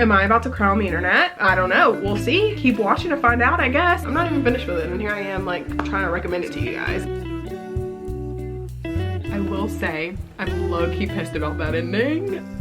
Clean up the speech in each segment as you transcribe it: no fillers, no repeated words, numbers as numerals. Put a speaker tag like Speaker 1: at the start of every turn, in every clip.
Speaker 1: Am I about to cry on the internet? I don't know. We'll see. Keep watching to find out, I guess. I'm not even finished with it, and here I am like trying to recommend it to you guys. I will say, I'm low-key pissed about that ending.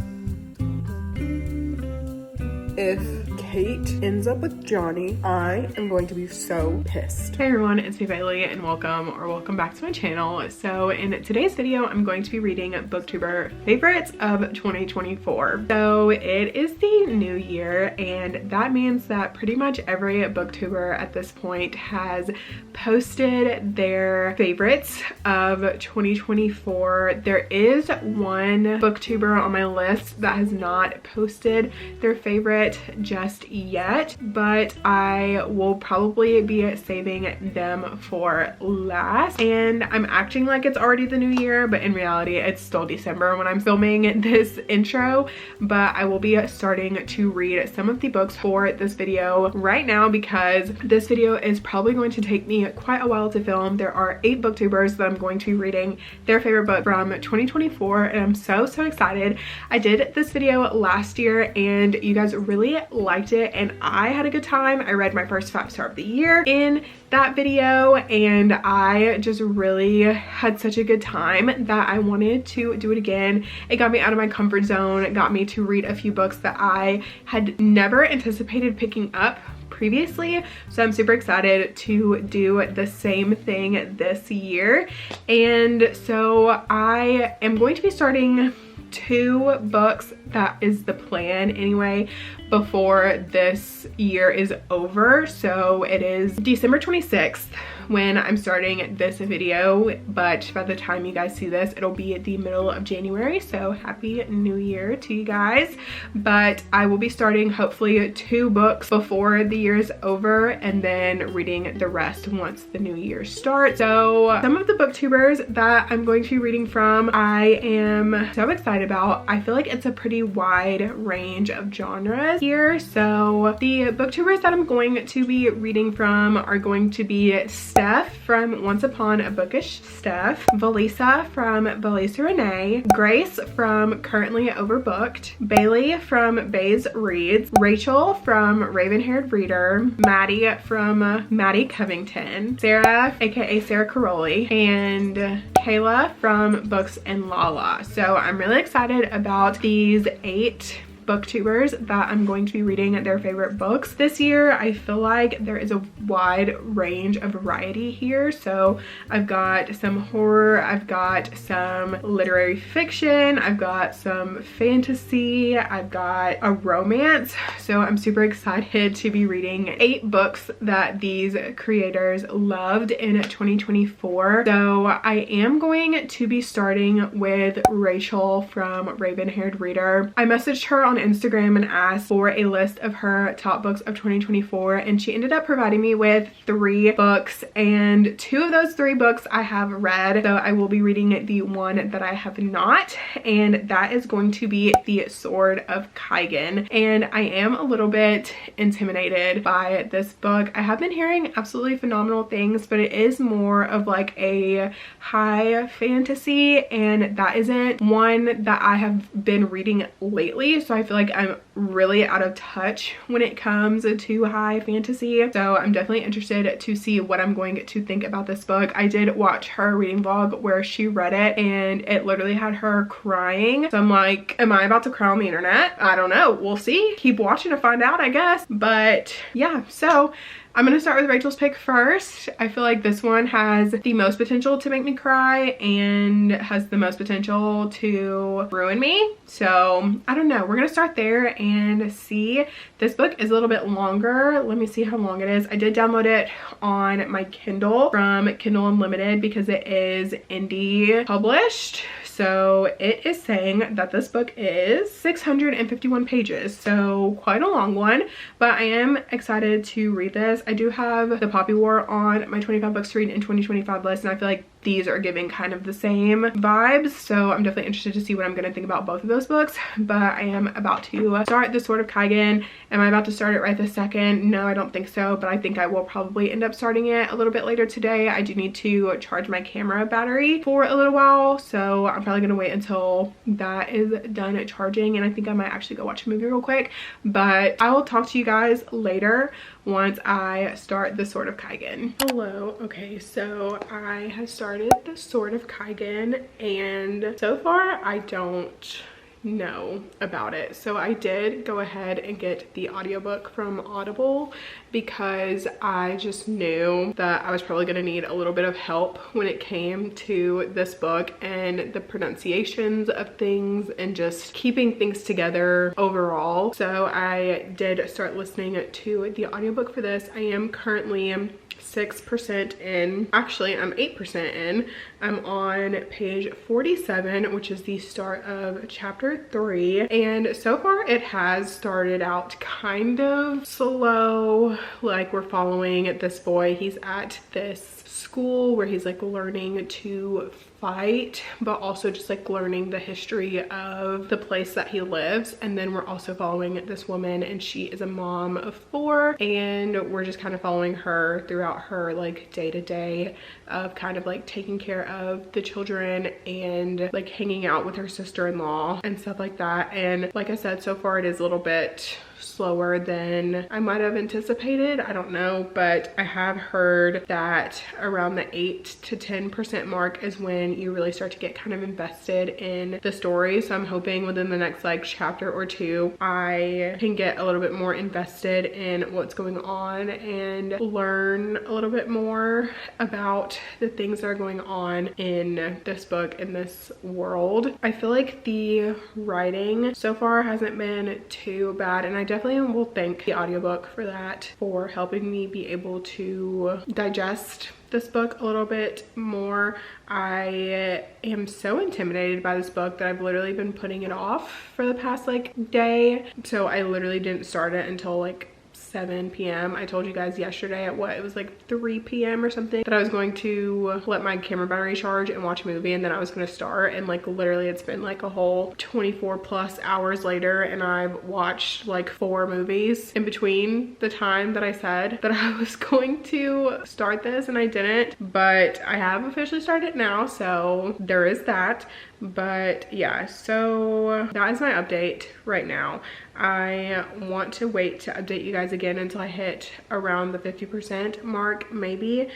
Speaker 1: If Kate ends up with Johnny, I am going to be so pissed. Hey everyone, it's me Bailey and welcome back to my channel. So in today's video, I'm going to be reading BookTuber favorites of 2024. So it is the new year, and that means that pretty much every BookTuber at this point has posted their favorites of 2024. There is one BookTuber on my list that has not posted their favorite just yet, but I will probably be saving them for last. And I'm acting like it's already the new year, but in reality it's still December when I'm filming this intro. But I will be starting to read some of the books for this video right now because this video is probably going to take me quite a while to film. There are 8 booktubers that I'm going to be reading their favorite book from 2024, and I'm so excited. I did this video last year and you guys really liked it, and I had a good time. I read my first 5-star of the year in that video, and I just really had such a good time that I wanted to do it again. It got me out of my comfort zone. It got me to read a few books that I had never anticipated picking up previously, so I'm super excited to do the same thing this year. And so I am going to be starting 2 books, that is the plan anyway, before this year is over. So it is December 26th when I'm starting this video, but by the time you guys see this, it'll be at the middle of January, so happy new year to you guys. But I will be starting hopefully 2 books before the year is over, and then reading the rest once the new year starts. So some of the booktubers that I'm going to be reading from, I am so excited about. I feel like it's a pretty wide range of genres here. So the booktubers that I'm going to be reading from are going to be Steph from Once Upon a Bookish Steph, Valisa from Valisa Renee, Grace from Currently Overbooked, Bailey from Bays Reads, Rachel from Raven-Haired Reader, Maddie from Maddie Covington, Sarah aka Sarah Caroli, and Kayla from Books and Lala. So I'm really excited about these 8 booktubers that I'm going to be reading their favorite books this year. I feel like there is a wide range of variety here. So I've got some horror, I've got some literary fiction, I've got some fantasy, I've got a romance. So I'm super excited to be reading 8 books that these creators loved in 2024. So I am going to be starting with Rachel from Raven-Haired Reader. I messaged her on Instagram and asked for a list of her top books of 2024, and she ended up providing me with 3 books, and 2 of those 3 books I have read. So I will be reading the one that I have not, and that is going to be The Sword of Kaigen. And I am a little bit intimidated by this book. I have been hearing absolutely phenomenal things, but it is more of like a high fantasy, and that isn't one that I have been reading lately. So I feel like I'm really out of touch when it comes to high fantasy. So I'm definitely interested to see what I'm going to think about this book. I did watch her reading vlog where she read it, and it literally had her crying. So I'm like, am I about to cry on the internet? I don't know. We'll see. Keep watching to find out, I guess. But yeah, so I'm gonna start with Rachel's pick first. I feel like this one has the most potential to make me cry and has the most potential to ruin me. So I don't know, we're gonna start there and see. This book is a little bit longer. Let me see how long it is. I did download it on my Kindle from Kindle Unlimited because it is indie published. So it is saying that this book is 651 pages, so quite a long one, but I am excited to read this. I do have The Poppy War on my 25 books to read in 2025 list, and I feel like these are giving kind of the same vibes, so I'm definitely interested to see what I'm gonna think about both of those books. But I am about to start the Sword of Kaigen. Am I about to start it right this second? No, I don't think so, but I think I will probably end up starting it a little bit later today. I do need to charge my camera battery for a little while, so I'm probably gonna wait until that is done charging, and I think I might actually go watch a movie real quick. But I will talk to you guys later once I start the Sword of Kaigen. Hello. Okay, so I have started the Sword of Kaigen, and so far I don't know about it. So I did go ahead and get the audiobook from Audible because I just knew that I was probably going to need a little bit of help when it came to this book and the pronunciations of things and just keeping things together overall. So I did start listening to the audiobook for this. I am currently 6% in. Actually, I'm 8% in. I'm on page 47, which is the start of chapter 3. And so far it has started out kind of slow. Like, we're following this boy. He's at this school where he's like learning to fight, but also just like learning the history of the place that he lives. And then we're also following this woman, and she is a mom of 4, and we're just kind of following her throughout her like day-to-day of kind of like taking care of the children and like hanging out with her sister-in-law and stuff like that. And like I said, so far it is a little bit slower than I might have anticipated. I don't know, but I have heard that around the 8 to 10% mark is when you really start to get kind of invested in the story. So I'm hoping within the next like chapter or 2 I can get a little bit more invested in what's going on and learn a little bit more about the things that are going on in this book, in this world. I feel like the writing so far hasn't been too bad, and I definitely will thank the audiobook for that, for helping me be able to digest this book a little bit more. I am so intimidated by this book that I've literally been putting it off for the past like day. So I literally didn't start it until like 7 p.m. I told you guys yesterday at it was like 3 p.m. or something that I was going to let my camera battery charge and watch a movie, and then I was going to start. And like literally it's been like a whole 24 plus hours later, and I've watched like 4 movies in between the time that I said that I was going to start this, and I didn't. But I have officially started now, so there is that. But yeah, so that is my update right now. I want to wait to update you guys again until I hit around the 50% mark maybe,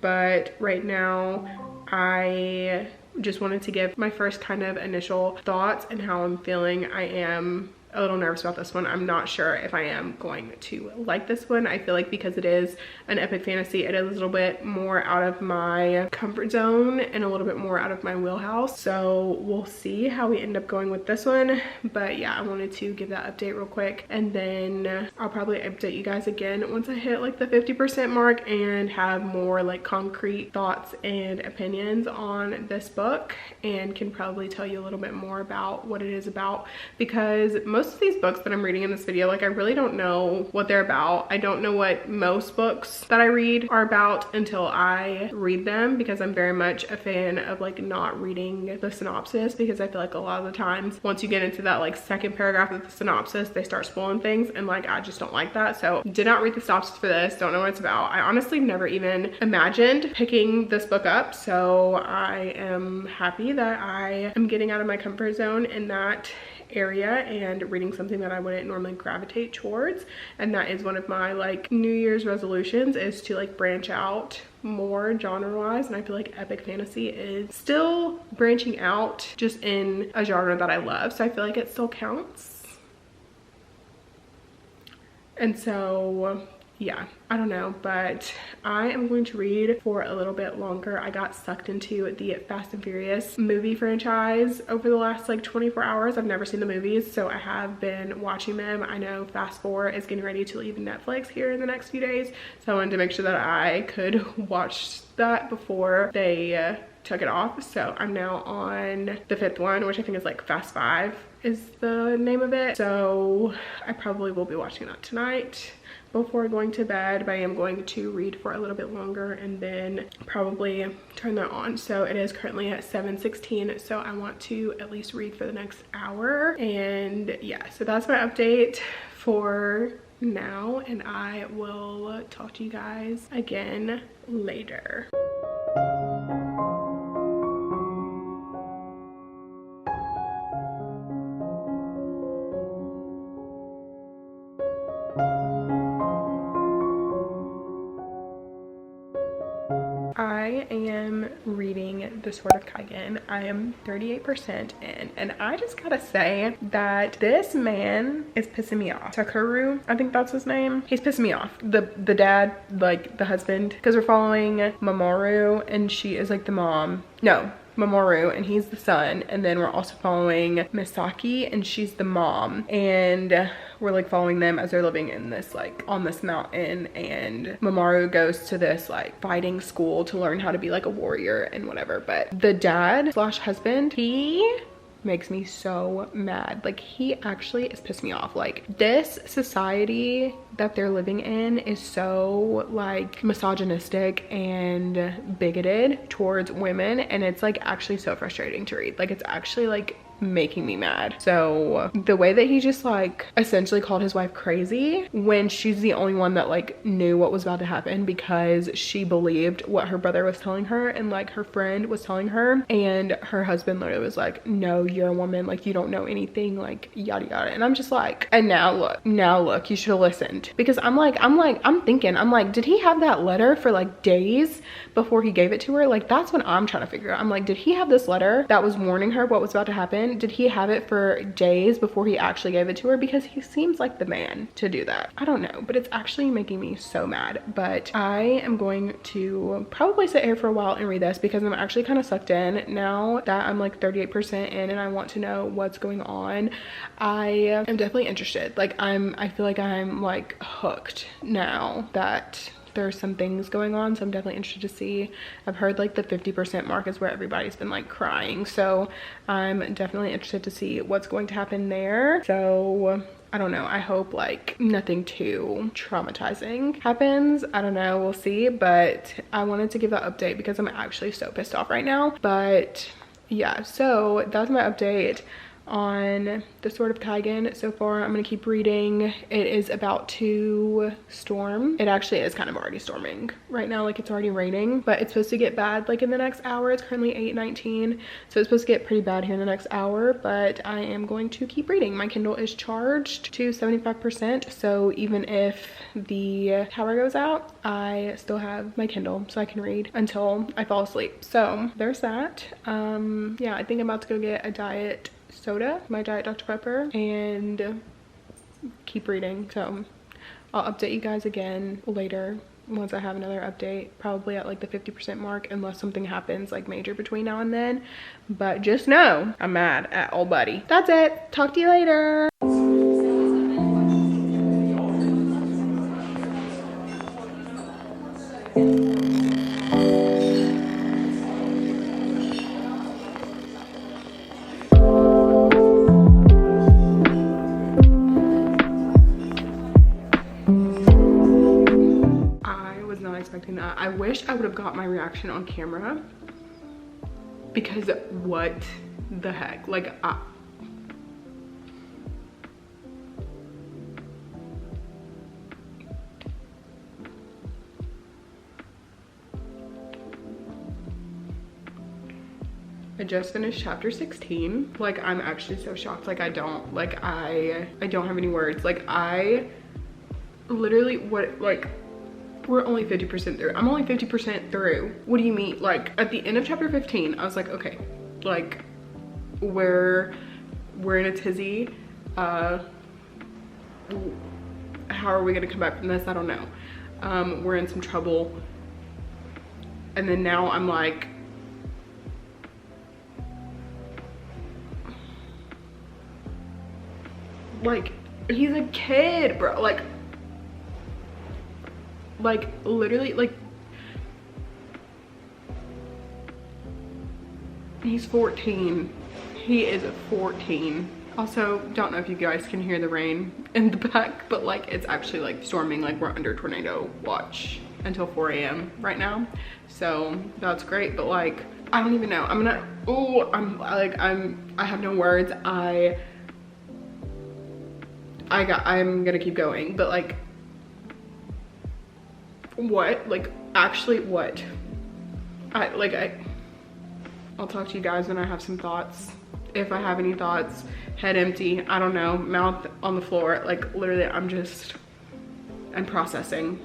Speaker 1: but right now I just wanted to give my first kind of initial thoughts and how I'm feeling. I am a little nervous about this one. I'm not sure if I am going to like this one. I feel like because it is an epic fantasy, it is a little bit more out of my comfort zone and a little bit more out of my wheelhouse. So we'll see how we end up going with this one. But yeah, I wanted to give that update real quick, and then I'll probably update you guys again once I hit like the 50% mark and have more like concrete thoughts and opinions on this book, and can probably tell you a little bit more about what it is about, because most of these books that I'm reading in this video, like I really don't know what they're about. I don't know what most books that I read are about until I read them, because I'm very much a fan of like not reading the synopsis, because I feel like a lot of the times once you get into that like second paragraph of the synopsis, they start spoiling things, and like I just don't like that. So did not read the synopsis for this, don't know what it's about. I honestly never even imagined picking this book up, so I am happy that I am getting out of my comfort zone in that area and reading something that I wouldn't normally gravitate towards. And that is one of my like New Year's resolutions, is to like branch out more genre wise, and I feel like epic fantasy is still branching out just in a genre that I love, so I feel like it still counts. And so yeah, I don't know, but I am going to read for a little bit longer. I got sucked into the Fast and Furious movie franchise over the last like 24 hours. I've never seen the movies, so I have been watching them. I know Fast 4 is getting ready to leave Netflix here in the next few days, so I wanted to make sure that I could watch that before they took it off. So I'm now on the 5th one, which I think is like Fast 5 is the name of it. So I probably will be watching that tonight before going to bed, but I am going to read for a little bit longer and then probably turn that on. So it is currently at 7:16, so I want to at least read for the next hour. And yeah, so that's my update for now, and I will talk to you guys again later. I am reading The Sword of Kaigen. I am 38% in, and I just gotta say that this man is pissing me off. Takuru, I think that's his name. He's pissing me off. The dad, like the husband, because we're following Mamoru, and she is like the mom. No, Mamoru, and he's the son, and then we're also following Misaki, and she's the mom, and we're like following them as they're living in this like on this mountain, and Mamoru goes to this like fighting school to learn how to be like a warrior and whatever. But the dad slash husband, he makes me so mad. Like, he actually is pissed me off. Like, this society that they're living in is so like misogynistic and bigoted towards women, and it's like actually so frustrating to read. Like, it's actually like making me mad. So the way that he just like essentially called his wife crazy when she's the only one that like knew what was about to happen, because she believed what her brother was telling her and like her friend was telling her, and her husband literally was like, no, you're a woman, like you don't know anything, like yada yada. And I'm just like, and now look, you should have listened. Because I'm thinking, did he have that letter for like days before he gave it to her? Like, that's what I'm trying to figure out. I'm like, did he have this letter that was warning her what was about to happen? Did he have it for days before he actually gave it to her? Because he seems like the man to do that. I don't know, but it's actually making me so mad. But I am going to probably sit here for a while and read this, because I'm actually kind of sucked in now that I'm like 38% in and I want to know what's going on. I am definitely interested. Like, I feel like I'm like hooked now that there's some things going on, so I'm definitely interested to see. I've heard like the 50% mark is where everybody's been like crying, so I'm definitely interested to see what's going to happen there. So I don't know, I hope like nothing too traumatizing happens. I don't know, we'll see. But I wanted to give that update because I'm actually so pissed off right now. But yeah, so that's my update on The Sword of Kaigen so far. I'm gonna keep reading. It is about to storm. It actually is kind of already storming right now, like it's already raining, but it's supposed to get bad like in the next hour. It's currently 8:19, so it's supposed to get pretty bad here in the next hour. But I am going to keep reading. My Kindle is charged to 75%, so even if the power goes out, I still have my Kindle, so I can read until I fall asleep. So there's that. Yeah, I think I'm about to go get a diet soda, my Diet Dr. Pepper, and keep reading. So I'll update you guys again later once I have another update, probably at like the 50% mark, unless something happens like major between now and then. But just know I'm mad at old buddy. That's it. Talk to you later. I wish I would have got my reaction on camera, because what the heck, like I just finished chapter 16. Like, I'm actually so shocked. Like, I don't have any words. Like, I literally, we're only 50% through. I'm only 50% through. What do you mean? Like, at the end of chapter 15, I was like, okay, like, we're in a tizzy. How are we gonna come back from this? I don't know. We're in some trouble. And then now I'm like, he's a kid, bro. Like literally, like he's 14. He is 14. Also, don't know if you guys can hear the rain in the back, but like it's actually like storming, like we're under tornado watch until 4 a.m. right now. So that's great, but like I don't even know. I'm have no words. I'm gonna keep going, but like what? Like actually what? I'll talk to you guys when I have some thoughts. If I have any thoughts. Head empty, I don't know, mouth on the floor. Like literally I'm processing.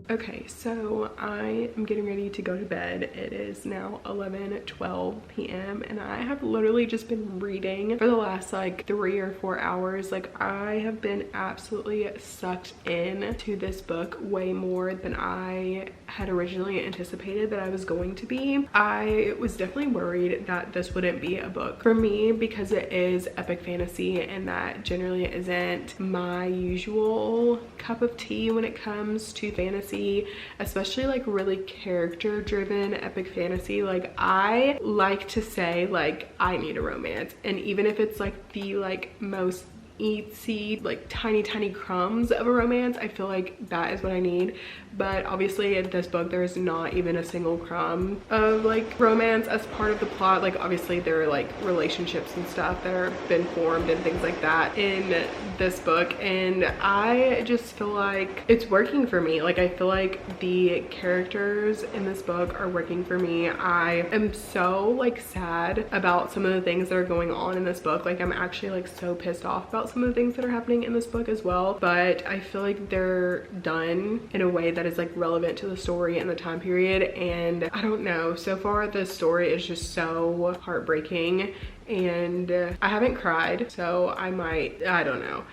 Speaker 1: Okay, so I am getting ready to go to bed. It is now 11:12 p.m. and I have literally just been reading for the last like 3 or 4 hours. Like I have been absolutely sucked in to this book way more than I had originally anticipated that I was going to be. I was definitely worried that this wouldn't be a book for me because it is epic fantasy and that generally isn't my usual cup of tea when it comes to fantasy, especially like really character driven epic fantasy. Like I like to say like I need a romance, and even if it's like the like most eatsy like tiny crumbs of a romance, I feel like that is what I need. But obviously in this book there's not even a single crumb of like romance as part of the plot. Like obviously there are like relationships and stuff that are been formed and things like that in this book, and I just feel like it's working for me. Like I feel like the characters in this book are working for me. I am so like sad about some of the things that are going on in this book. Like I'm actually like so pissed off about some of the things that are happening in this book as well, but I feel like they're done in a way that is like relevant to the story and the time period. And I don't know, so far the story is just so heartbreaking, and I haven't cried, so I don't know,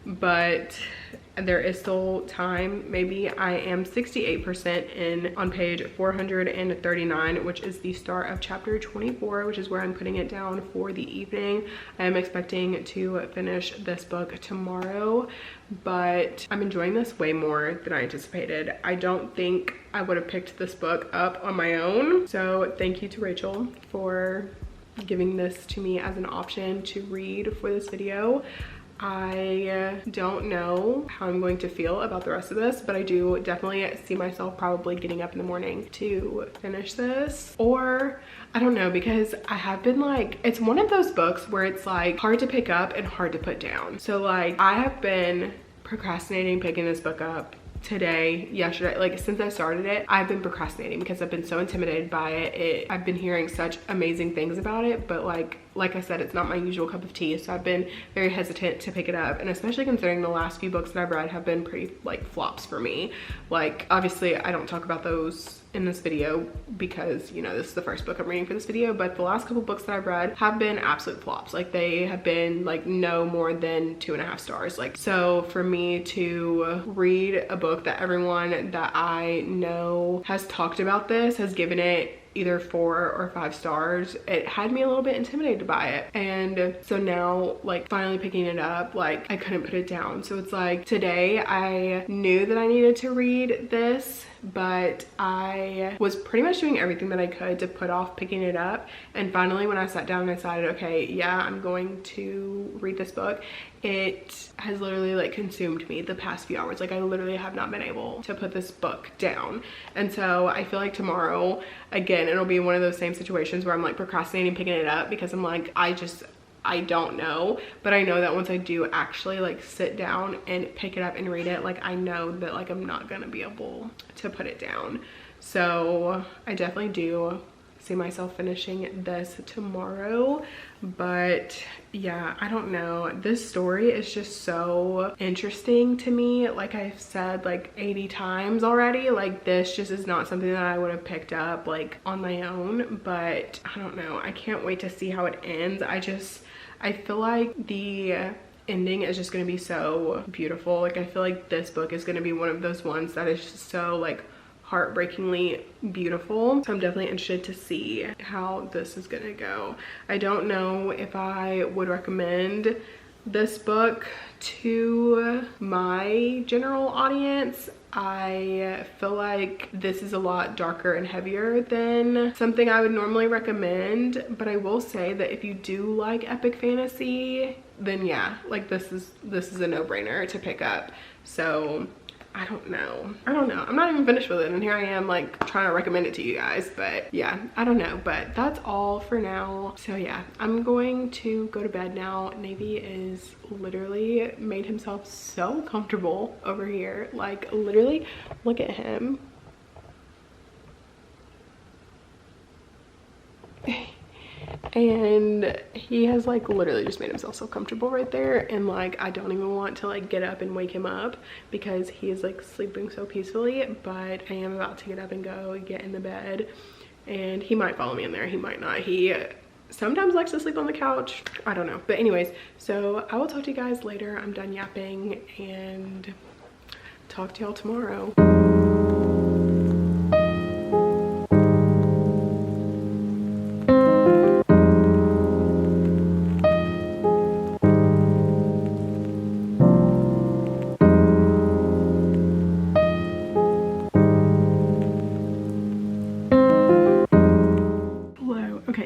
Speaker 1: but there is still time. Maybe I am 68% in on page 439, which is the start of chapter 24, which is where I'm putting it down for the evening. I am expecting to finish this book tomorrow, but I'm enjoying this way more than I anticipated. I don't think I would have picked this book up on my own, so thank you to Rachel for giving this to me as an option to read for this video. I don't know how I'm going to feel about the rest of this, but I do definitely see myself probably getting up in the morning to finish this. Or I don't know, because I have been like, it's one of those books where it's like hard to pick up and hard to put down. So like I have been procrastinating picking this book up today, yesterday, like since I started it. I've been procrastinating because I've been so intimidated by it. I've been hearing such amazing things about it, but like I said, it's not my usual cup of tea, so I've been very hesitant to pick it up. And especially considering the last few books that I've read have been pretty like flops for me. Like obviously I don't talk about those in this video because, you know, this is the first book I'm reading for this video, but the last couple books that I've read have been absolute flops. Like they have been like no more than 2.5 stars. Like, so for me to read a book that everyone that I know has talked about this has given it either 4 or 5 stars, it had me a little bit intimidated by it. And so now like finally picking it up, like I couldn't put it down. So it's like today I knew that I needed to read this, but I was pretty much doing everything that I could to put off picking it up. And finally when I sat down and decided, okay, yeah, I'm going to read this book, it has literally like consumed me the past few hours. Like I literally have not been able to put this book down. And so I feel like tomorrow, again, it'll be one of those same situations where I'm like procrastinating picking it up because I'm like, I don't know. But I know that once I do actually like sit down and pick it up and read it, like I know that like I'm not gonna be able to put it down. So I definitely do see myself finishing this tomorrow. But yeah, I don't know, this story is just so interesting to me. Like I've said like 80 times already, like this just is not something that I would have picked up like on my own. But I don't know, I can't wait to see how it ends. I feel like the ending is just gonna be so beautiful. Like I feel like this book is gonna be one of those ones that is just so like heartbreakingly beautiful. So I'm definitely interested to see how this is gonna go. I don't know if I would recommend this book to my general audience. I feel like this is a lot darker and heavier than something I would normally recommend, but I will say that if you do like epic fantasy, then yeah, like this is a no-brainer to pick up. So I don't know. I'm not even finished with it, and here I am like trying to recommend it to you guys. But yeah, I don't know. But that's all for now. So yeah, I'm going to go to bed now. Navy is literally made himself so comfortable over here. Like literally, look at him. And he has like literally just made himself so comfortable right there, and like I don't even want to like get up and wake him up because he is like sleeping so peacefully. But I am about to get up and go get in the bed, and he might follow me in there, he might not. He sometimes likes to sleep on the couch, I don't know. But anyways, so I will talk to you guys later. I'm done yapping, and talk to y'all tomorrow.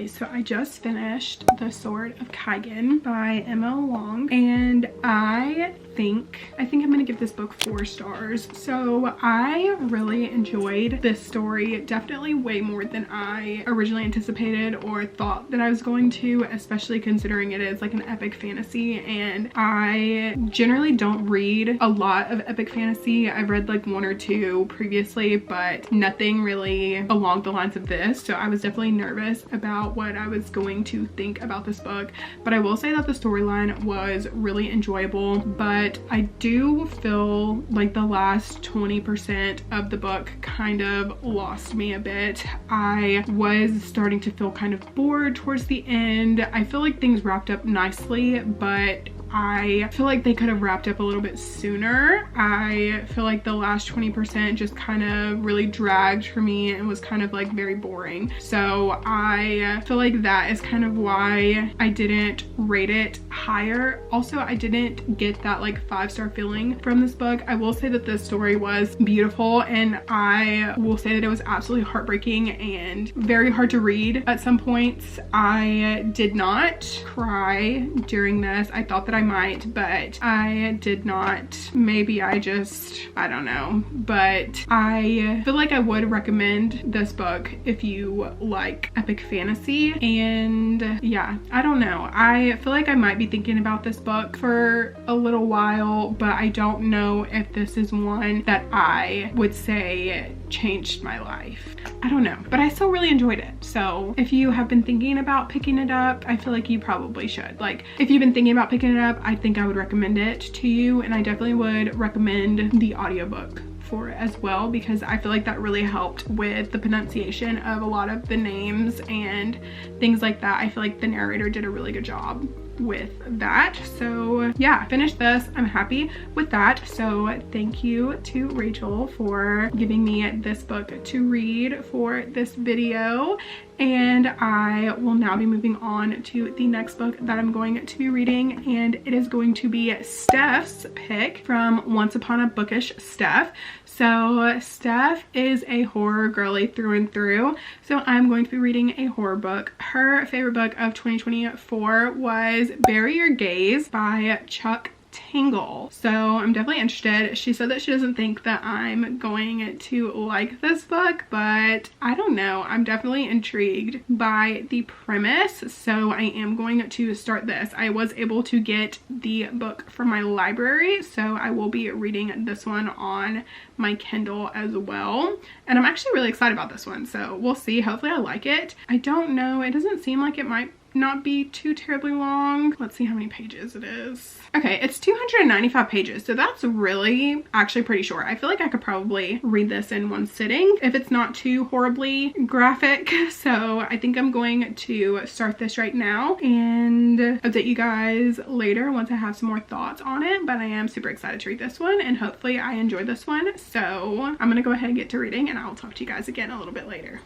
Speaker 1: So I just finished The Sword of Kaigen by M.L. Long, and I think I'm gonna give this book 4 stars. So I really enjoyed this story, definitely way more than I originally anticipated or thought that I was going to, especially considering it is like an epic fantasy, and I generally don't read a lot of epic fantasy. I've read like 1 or 2 previously, but nothing really along the lines of this. So I was definitely nervous about what I was going to think about this book, but I will say that the storyline was really enjoyable. But I do feel like the last 20% of the book kind of lost me a bit. I was starting to feel kind of bored towards the end. I feel like things wrapped up nicely, but I feel like they could have wrapped up a little bit sooner. I feel like the last 20% just kind of really dragged for me and was kind of like very boring. So I feel like that is kind of why I didn't rate it higher. Also, I didn't get that like 5-star feeling from this book. I will say that this story was beautiful, and I will say that it was absolutely heartbreaking and very hard to read at some points. I did not cry during this. I thought that I might, but I did not. Maybe I don't know. But I feel like I would recommend this book if you like epic fantasy. And yeah, I don't know. I feel like I might be thinking about this book for a little while, but I don't know if this is one that I would say changed my life. I don't know, but I still really enjoyed it. So if you have been thinking about picking it up, I feel like you probably should. Like, if you've been thinking about picking it up, I think I would recommend it to you, and I definitely would recommend the audiobook for it as well, because I feel like that really helped with the pronunciation of a lot of the names and things like that. I feel like the narrator did a really good job with that. So yeah, finished this. I'm happy with that. So thank you to Rachel for giving me this book to read for this video. And I will now be moving on to the next book that I'm going to be reading, and it is going to be Steph's pick from Once Upon a Bookish Steph. So Steph is a horror girly through and through, so I'm going to be reading a horror book. Her favorite book of 2024 was Bury Your Gaze by Chuck Tingle. So I'm definitely interested. She said that she doesn't think that I'm going to like this book, but I don't know. I'm definitely intrigued by the premise, so I am going to start this. I was able to get the book from my library, so I will be reading this one on my Kindle as well, and I'm actually really excited about this one, so we'll see. Hopefully I like it. I don't know, it doesn't seem like it might not be too terribly long. Let's see how many pages it is. Okay, it's 295 pages, so that's really actually pretty short. I feel like I could probably read this in one sitting if it's not too horribly graphic. So I think I'm going to start this right now and update you guys later once I have some more thoughts on it. But I am super excited to read this one, and hopefully I enjoy this one. So I'm gonna go ahead and get to reading, and I'll talk to you guys again a little bit later.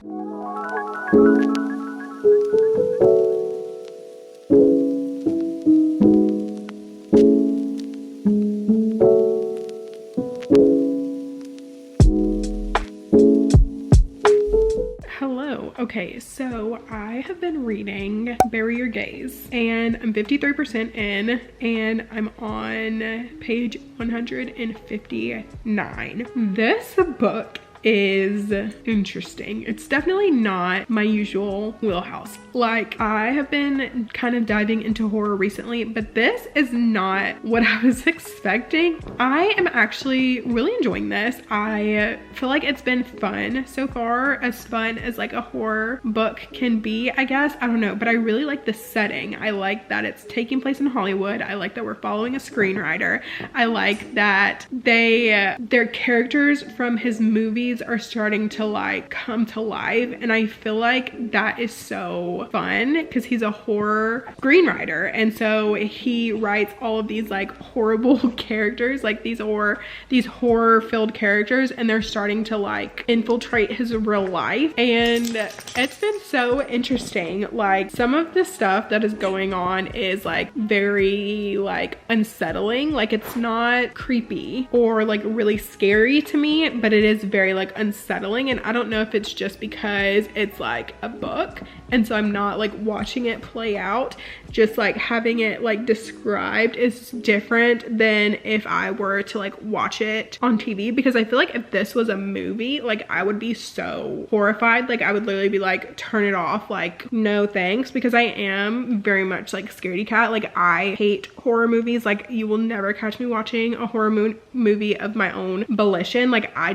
Speaker 1: Okay, so I have been reading Bury Your Gaze, and I'm 53% in, and I'm on page 159. This book is interesting. It's definitely not my usual wheelhouse. Like, I have been kind of diving into horror recently, but this is not what I was expecting. I am actually really enjoying this. I feel like it's been fun so far, as fun as like a horror book can be, I guess. I don't know, but I really like the setting. I like that it's taking place in Hollywood. I like that we're following a screenwriter. I like that their characters from his movies are starting to like come to life, and I feel like that is so fun because he's a horror screenwriter, and so he writes all of these like horrible characters, like these horror filled characters, and they're starting to like infiltrate his real life, and it's been so interesting. Like, some of the stuff that is going on is like very like unsettling. Like, it's not creepy or like really scary to me, but it is very like unsettling, and I don't know if it's just because it's like a book, and so I'm not like watching it play out. Just like having it like described is different than if I were to like watch it on TV, because I feel like if this was a movie, like I would be so horrified. Like, I would literally be like, turn it off, like no thanks, because I am very much like scaredy cat. Like, I hate horror movies. Like, you will never catch me watching a horror movie of my own volition. Like, I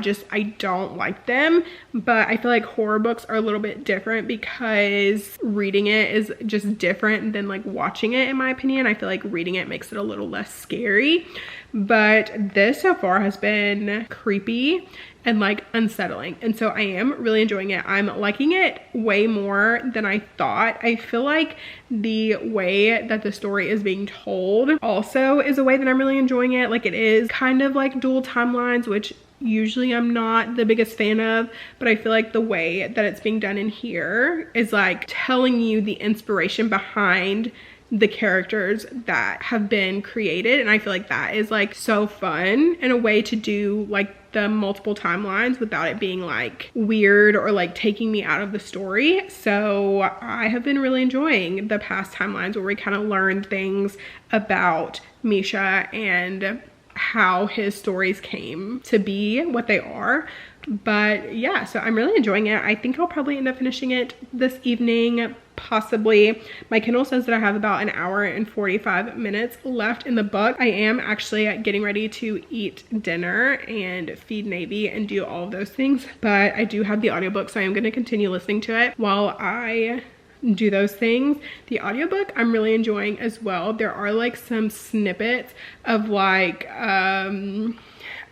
Speaker 1: don't like them. But I feel like horror books are a little bit different because reading it is just different than like watching it, in my opinion. I feel like reading it makes it a little less scary, but this so far has been creepy and like unsettling, and so I am really enjoying it. I'm liking it way more than I thought. I feel like the way that the story is being told also is a way that I'm really enjoying it. Like, it is kind of like dual timelines, which usually I'm not the biggest fan of, but I feel like the way that it's being done in here is like telling you the inspiration behind the characters that have been created, and I feel like that is like so fun in a way to do like the multiple timelines without it being like weird or like taking me out of the story. So I have been really enjoying the past timelines where we kind of learn things about Misha and how his stories came to be what they are. But yeah, so I'm really enjoying it. I think I'll probably end up finishing it this evening, possibly. My Kindle says that I have about an hour and 45 minutes left in the book. I am actually getting ready to eat dinner and feed Navy and do all of those things, but I do have the audiobook, so I am going to continue listening to it while I do those things. The audiobook I'm really enjoying as well. There are like some snippets of like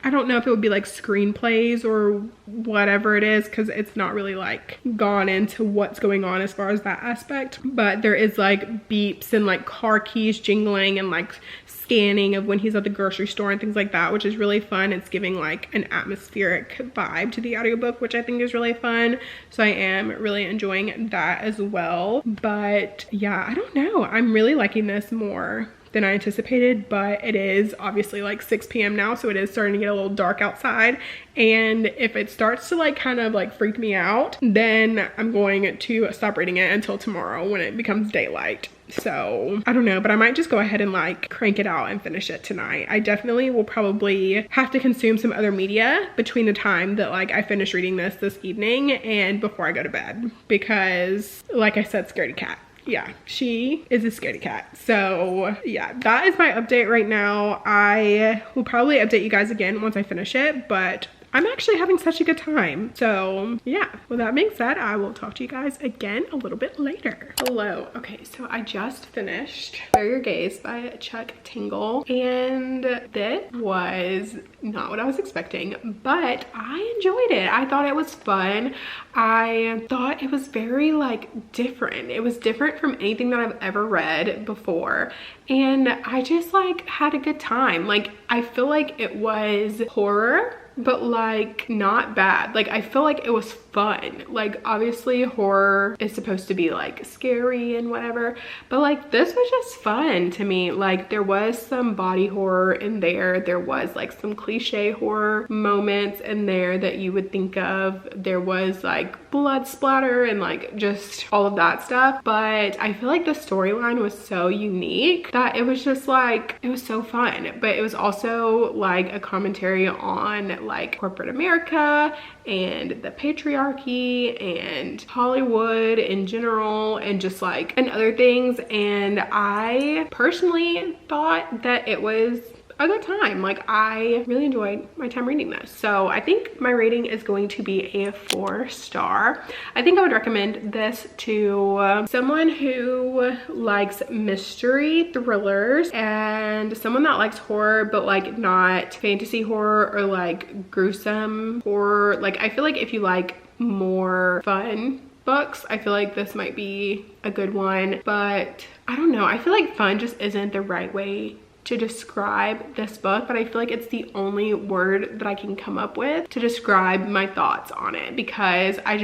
Speaker 1: I don't know if it would be like screenplays or whatever it is, because it's not really like gone into what's going on as far as that aspect, but there is like beeps and like car keys jingling and like scanning of when he's at the grocery store and things like that, which is really fun. It's giving like an atmospheric vibe to the audiobook, which I think is really fun. So I am really enjoying that as well. But yeah, I don't know, I'm really liking this more than I anticipated, but it is obviously like 6 p.m. now, so it is starting to get a little dark outside, and if it starts to like kind of like freak me out, then I'm going to stop reading it until tomorrow when it becomes daylight. So I don't know, but I might just go ahead and like crank it out and finish it tonight. I definitely will probably have to consume some other media between the time that like I finish reading this evening and before I go to bed, because like I said, scaredy cat. Yeah, she is a scaredy cat. So yeah, that is my update right now. I will probably update you guys again once I finish it, but I'm actually having such a good time. So yeah, with that being said, I will talk to you guys again a little bit later. Hello. Okay, so I just finished Bury Your Gaze by Chuck Tingle, and this was not what I was expecting, but I enjoyed it. I thought it was fun. I thought it was very like different. It was different from anything that I've ever read before, and I just like had a good time. Like, I feel like it was horror, but like not bad. Like, I feel like it was fun. Like, obviously horror is supposed to be like scary and whatever, but like this was just fun to me. Like, there was some body horror in there. There was like some cliche horror moments in there that you would think of. There was like blood splatter and like just all of that stuff, but I feel like the storyline was so unique that it was just like, it was so fun. But it was also like a commentary on like corporate America and the patriarchy and Hollywood in general, and just like, and other things. And I personally thought that it was a good time. Like, I really enjoyed my time reading this. So I think my rating is going to be a 4-star. I think I would recommend this to someone who likes mystery thrillers and someone that likes horror, but like not fantasy horror or like gruesome horror. Like, I feel like if you like more fun books, I feel like this might be a good one. But I don't know, I feel like fun just isn't the right way to describe this book, but I feel like it's the only word that I can come up with to describe my thoughts on it, because I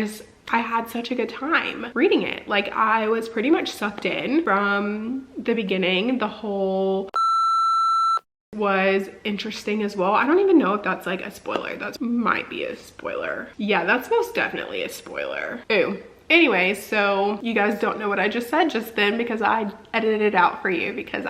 Speaker 1: had such a good time reading it. Like, I was pretty much sucked in from the beginning. The whole was interesting as well. I don't even know if that's like a spoiler. That might be a spoiler. Yeah, that's most definitely a spoiler. Ooh. Anyway, so you guys don't know what I just said just then because I edited it out for you, because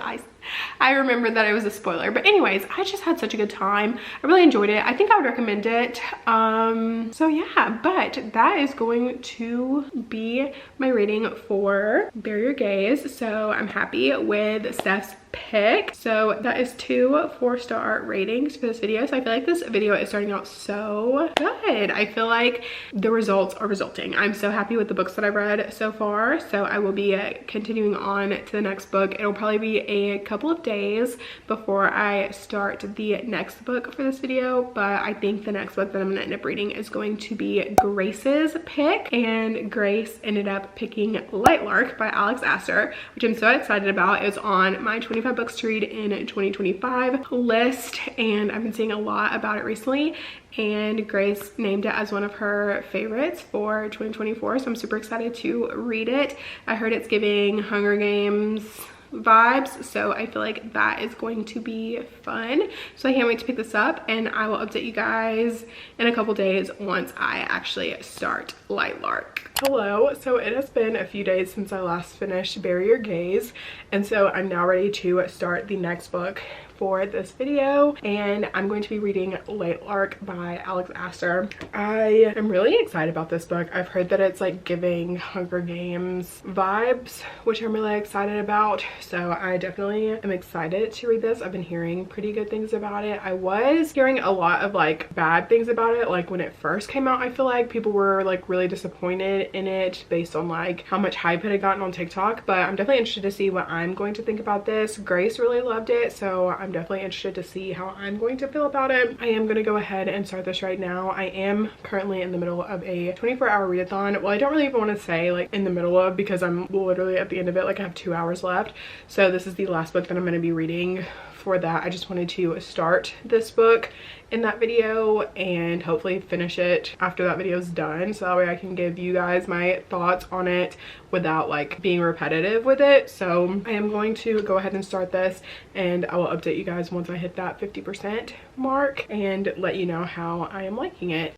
Speaker 1: I remember that it was a spoiler. But anyways, I just had such a good time. I really enjoyed it. I think I would recommend it. So yeah, but that is going to be my rating for Bury Your Gaze. So I'm happy with Steph's pick. So that is 2 4-star ratings for this video. So I feel like this video is starting out so good. I feel like the results are resulting. I'm so happy with the books that I've read so far. So I will be continuing on to the next book. It'll probably be a couple of days before I start the next book for this video, but I think the next book that I'm gonna end up reading is going to be Grace's pick, and Grace ended up picking Lightlark by Alex Astor, which I'm so excited about. It was on my 25 books to read in 2025 list, and I've been seeing a lot about it recently, and Grace named it as one of her favorites for 2024, so I'm super excited to read it. I heard it's giving Hunger Games vibes, so I feel like that is going to be fun. So I can't wait to pick this up, and I will update you guys in a couple days once I actually start Lightlark. Hello, so it has been a few days since I last finished Bury Your Gaze, and so I'm now ready to start the next book for this video, and I'm going to be reading Lightlark by Alex Astor. I am really excited about this book. I've heard that it's like giving Hunger Games vibes, which I'm really excited about, so I definitely am excited to read this. I've been hearing pretty good things about it. I was hearing a lot of like bad things about it. Like when it first came out, I feel like people were like really disappointed in it based on like how much hype it had gotten on TikTok, but I'm definitely interested to see what I'm going to think about this. Grace really loved it, so I'm definitely interested to see how I'm going to feel about it. I am going to go ahead and start this right now. I am currently in the middle of a 24-hour readathon. Well, I don't really even want to say like in the middle of, because I'm literally at the end of it. Like, I have 2 hours left, so this is the last book that I'm going to be reading for that. I just wanted to start this book in that video and hopefully finish it after that video is done, so that way I can give you guys my thoughts on it without like being repetitive with it. So I am going to go ahead and start this, and I will update you guys once I hit that 50% mark and let you know how I am liking it.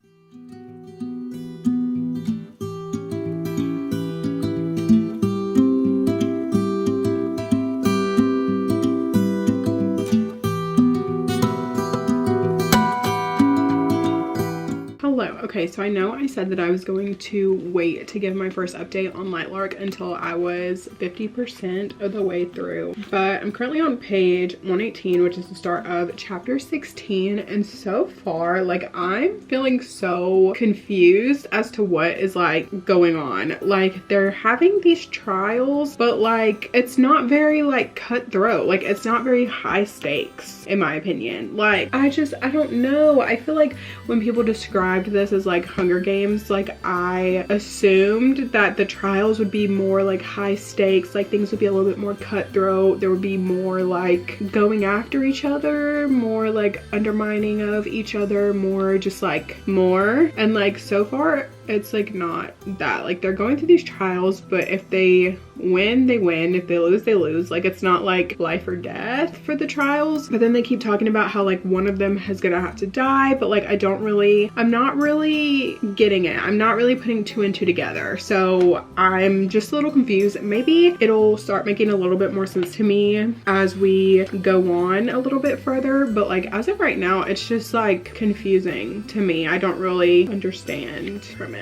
Speaker 1: okay, so I know I said that I was going to wait to give my first update on Lightlark until I was 50% of the way through, but I'm currently on page 118, which is the start of chapter 16, and so far, like, I'm feeling so confused as to what is like going on. Like, they're having these trials, but like it's not very like cutthroat. Like, it's not very high stakes in my opinion. Like, I don't know. I feel like when people described this as like Hunger Games, like I assumed that the trials would be more like high stakes, like things would be a little bit more cutthroat, there would be more like going after each other, more like undermining of each other, more just like more. And like so far it's like not that. Like, they're going through these trials, but if they win, they win. If they lose, they lose. Like, it's not like life or death for the trials. But then they keep talking about how like one of them is gonna have to die, but like I'm not really getting it. I'm not really putting two and two together. So I'm just a little confused. Maybe it'll start making a little bit more sense to me as we go on a little bit further, but like as of right now, it's just like confusing to me. I don't really understand from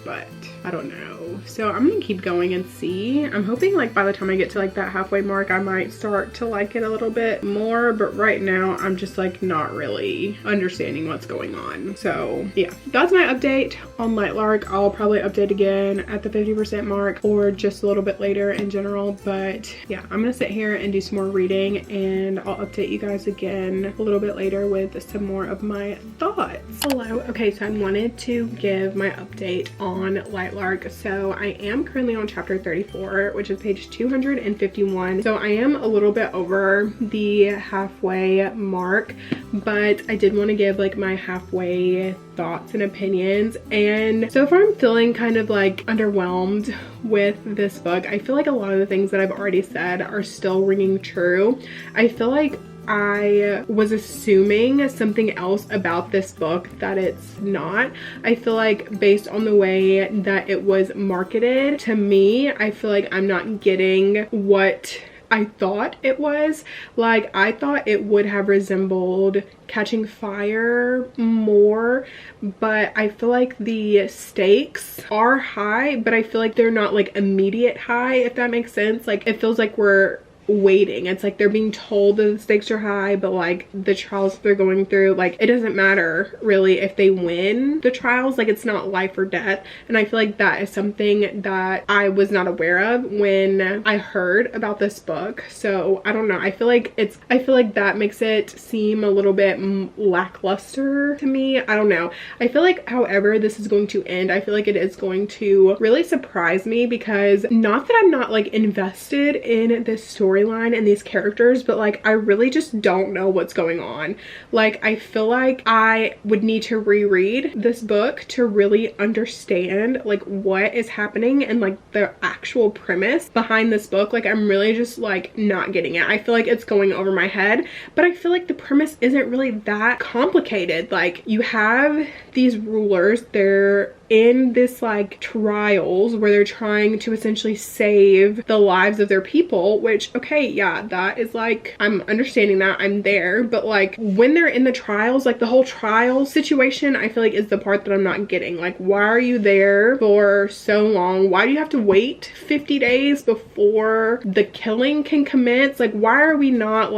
Speaker 1: but I don't know. So I'm gonna keep going and see. I'm hoping like by the time I get to like that halfway mark, I might start to like it a little bit more, but right now I'm just like not really understanding what's going on. So yeah, that's my update on Lightlark. I'll probably update again at the 50% mark or just a little bit later in general, but yeah, I'm gonna sit here and do some more reading and I'll update you guys again a little bit later with some more of my thoughts. Hello. Okay, so I wanted to give my update on Lightlark. So I am currently on chapter 34, which is page 251. So I am a little bit over the halfway mark, but I did want to give like my halfway thoughts and opinions. And so far I'm feeling kind of like underwhelmed with this book. I feel like a lot of the things that I've already said are still ringing true. I feel like I was assuming something else about this book that it's not. I feel like based on the way that it was marketed to me, I feel like I'm not getting what I thought it was. Like, I thought it would have resembled Catching Fire more, but I feel like the stakes are high, but I feel like they're not like immediate high, if that makes sense. Like, it feels like we're waiting. It's like they're being told that the stakes are high, but like the trials they're going through, like it doesn't matter really if they win the trials. Like, it's not life or death, and I feel like that is something that I was not aware of when I heard about this book. So I don't know, I feel like that makes it seem a little bit lackluster to me. I don't know. I feel like however this is going to end, I feel like it is going to really surprise me, because not that I'm not like invested in this storyline and these characters, but like I really just don't know what's going on. Like, I feel like I would need to reread this book to really understand like what is happening and like the actual premise behind this book. Like, I'm really just like not getting it. I feel like it's going over my head, but I feel like the premise isn't really that complicated. Like, you have these rulers, they're in this like trials where they're trying to essentially save the lives of their people, which, okay, yeah, that is like, I'm understanding that, I'm there, but like when they're in the trials, like the whole trial situation, I feel like is the part that I'm not getting. Like, why are you there for so long? Why do you have to wait 50 days before the killing can commence? Like, why are we not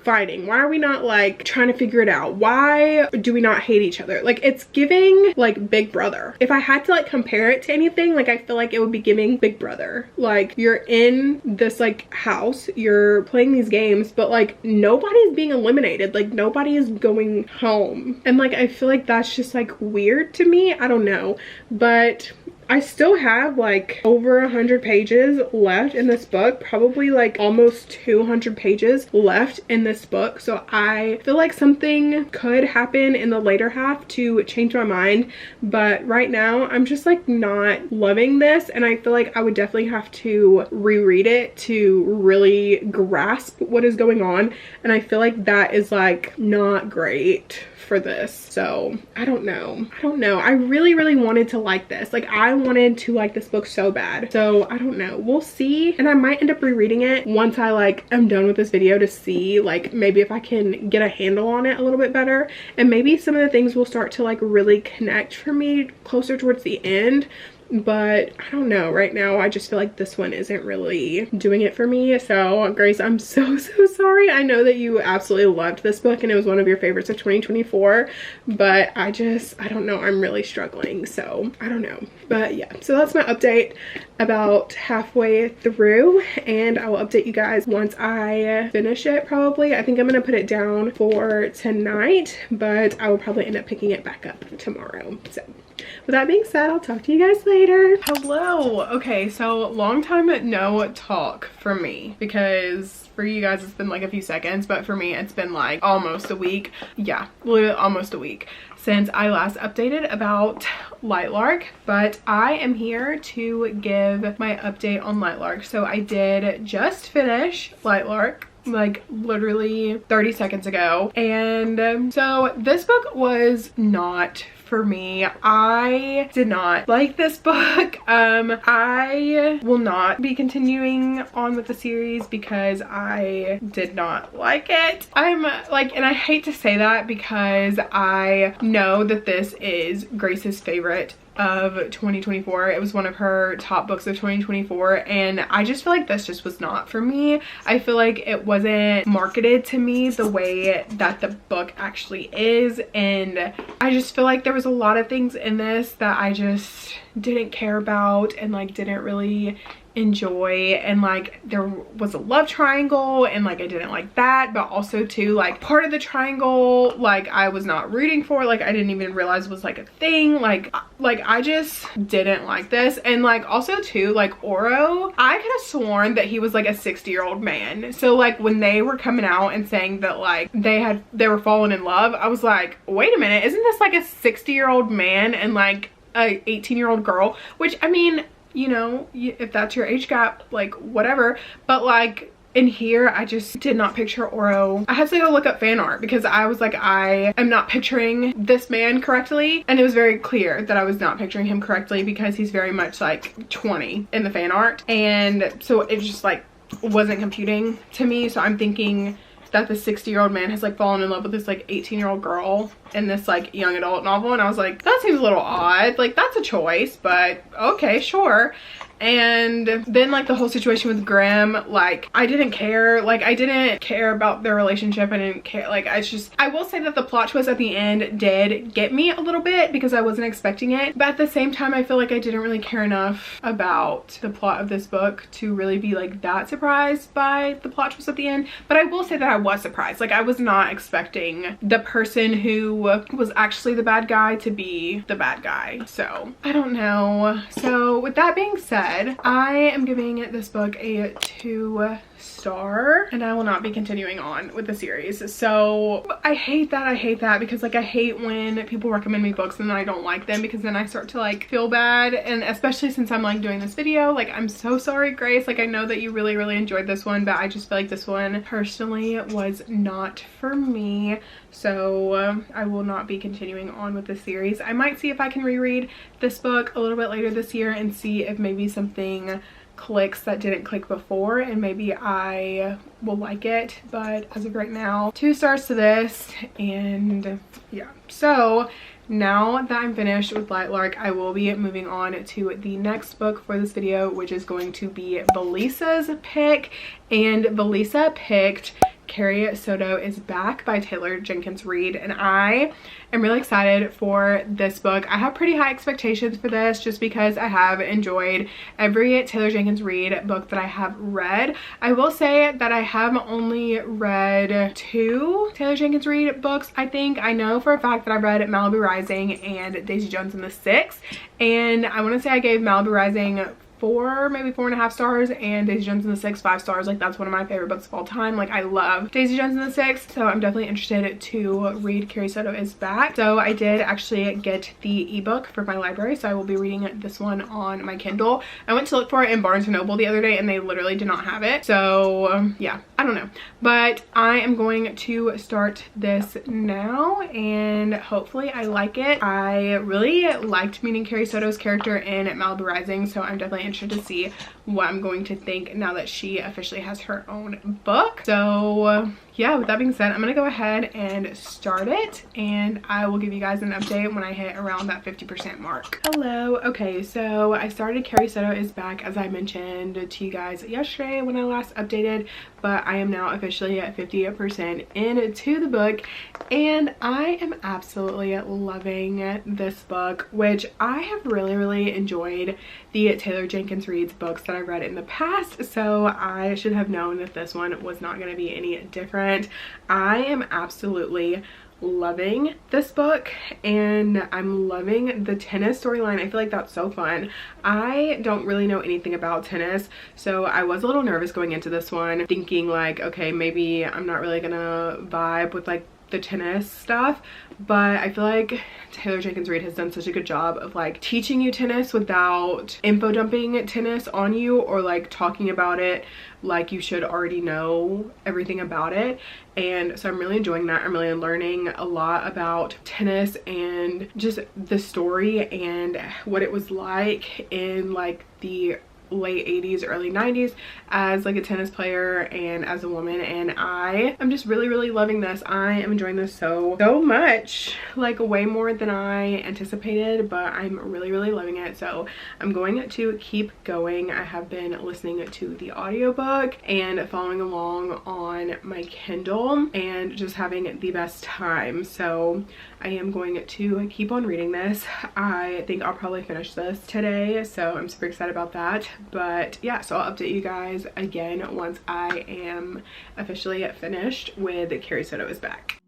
Speaker 1: fighting? Why are we not like trying to figure it out? Why do we not hate each other? Like, it's giving like Big Brother. If I had to like compare it to anything, like I feel like it would be giving Big Brother. Like, you're in this like house, you're playing these games, but like nobody's being eliminated. Like, nobody is going home. And like, I feel like that's just like weird to me. I don't know, but I still have like over 100 pages left in this book, probably like almost 200 pages left in this book. So I feel like something could happen in the later half to change my mind, but right now I'm just like not loving this, and I feel like I would definitely have to reread it to really grasp what is going on, and I feel like that is like not great for this. So I don't know. I really wanted to like this. Like, I wanted to like this book so bad. So I don't know, we'll see. And I might end up rereading it once I like am done with this video to see like maybe if I can get a handle on it a little bit better, and maybe some of the things will start to like really connect for me closer towards the end. But I don't know, right now I just feel like this one isn't really doing it for me. So Grace, I'm so sorry. I know that you absolutely loved this book and it was one of your favorites of 2024, but I don't know, I'm really struggling. So I don't know, but yeah, so that's my update about halfway through, and I will update you guys once I finish it. Probably I think I'm gonna put it down for tonight, but I will probably end up picking it back up tomorrow. So with that being said, I'll talk to you guys later. Hello. Okay, so long time no talk for me, because for you guys it's been like a few seconds, but for me it's been like almost a week. Yeah, literally almost a week since I last updated about Lightlark, but I am here to give my update on Lightlark. So I did just finish Lightlark like literally 30 seconds ago, and so this book was not for me. I did not like this book. I will not be continuing on with the series because I did not like it. I'm like, and I hate to say that because I know that this is Grace's favorite of 2024. It was one of her top books of 2024, and I just feel like this just was not for me. I feel like it wasn't marketed to me the way that the book actually is, and I just feel like there was a lot of things in this that I just didn't care about and like didn't really enjoy, and like there was a love triangle and like I didn't like that, but also too like part of the triangle like I was not rooting for, like I didn't even realize was like a thing. Like I just didn't like this. And like also too, like Oro, I could have sworn that he was like a 60-year-old man. So like when they were coming out and saying that like they were falling in love, I was like, wait a minute, isn't this like a 60-year-old man and like a 18-year-old girl? Which I mean, you know, if that's your age gap, like whatever, but like in here I just did not picture Oro. I had to go look up fan art because I was like, I am not picturing this man correctly, and it was very clear that I was not picturing him correctly because he's very much like 20 in the fan art, and so it just like wasn't computing to me. So I'm thinking that the 60-year-old man has like fallen in love with this like 18-year-old girl in this like young adult novel, and I was like, that seems a little odd. Like that's a choice, but okay, sure. And then like the whole situation with Grimm, like I didn't care. Like I didn't care about their relationship. I didn't care. Like I will say that the plot twist at the end did get me a little bit because I wasn't expecting it, but at the same time I feel like I didn't really care enough about the plot of this book to really be like that surprised by the plot twist at the end. But I will say that I was surprised. Like I was not expecting the person who was actually the bad guy to be the bad guy. So I don't know. So with that being said, I am giving this book a 2-star, and I will not be continuing on with the series. So I hate that because like I hate when people recommend me books and then I don't like them, because then I start to like feel bad. And especially since I'm like doing this video, like I'm so sorry, Grace. Like I know that you really enjoyed this one, but I just feel like this one personally was not for me. So I will not be continuing on with the series. I might see if I can reread this book a little bit later this year and see if maybe something clicks that didn't click before, and maybe I will like it. But as of right now, 2 stars to this. And yeah, so now that I'm finished with Lightlark, I will be moving on to the next book for this video, which is going to be Valisa's pick. And Valisa picked Carrie Soto is Back by Taylor Jenkins Reid, and I am really excited for this book. I have pretty high expectations for this just because I have enjoyed every Taylor Jenkins Reid book that I have read. I will say that I have only read 2 Taylor Jenkins Reid books, I think. I know for a fact that I read Malibu Rising and Daisy Jones and the Six, and I want to say I gave Malibu Rising 4, maybe 4.5 stars, and Daisy Jones and the Six 5 stars. Like, that's one of my favorite books of all time. Like, I love Daisy Jones and the Six, so I'm definitely interested to read Carrie Soto Is Back. So I did actually get the ebook for my library, so I will be reading this one on my Kindle. I went to look for it in Barnes & Noble the other day and they literally did not have it, so yeah, I don't know, but I am going to start this now and hopefully I like it. I really liked meeting Carrie Soto's character in Malibu Rising, so I'm definitely interested to see what I'm going to think now that she officially has her own book. So yeah, with that being said, I'm gonna go ahead and start it and I will give you guys an update when I hit around that 50% mark. Hello. Okay, so I started Carrie Soto Is Back, as I mentioned to you guys yesterday when I last updated, but I am now officially at 50% into the book and I am absolutely loving this book, which I have really enjoyed the Taylor Jenkins Reid's books that I read in the past, so I should have known that this one was not going to be any different. I am absolutely loving this book and I'm loving the tennis storyline. I feel like that's so fun. I don't really know anything about tennis, so I was a little nervous going into this one, thinking like, okay, maybe I'm not really gonna vibe with like the tennis stuff, but I feel like Taylor Jenkins Reid has done such a good job of like teaching you tennis without info dumping tennis on you or like talking about it like you should already know everything about it. And so I'm really enjoying that. I'm really learning a lot about tennis and just the story and what it was like in like the late 80s, early 90s as like a tennis player and as a woman, and I am just really loving this. I am enjoying this so much, like way more than I anticipated, but I'm really loving it. So I'm going to keep going. I have been listening to the audiobook and following along on my Kindle and just having the best time. So I am going to keep on reading this. I think I'll probably finish this today, so I'm super excited about that. But yeah, so I'll update you guys again once I am officially finished with Carrie Soto Is Back.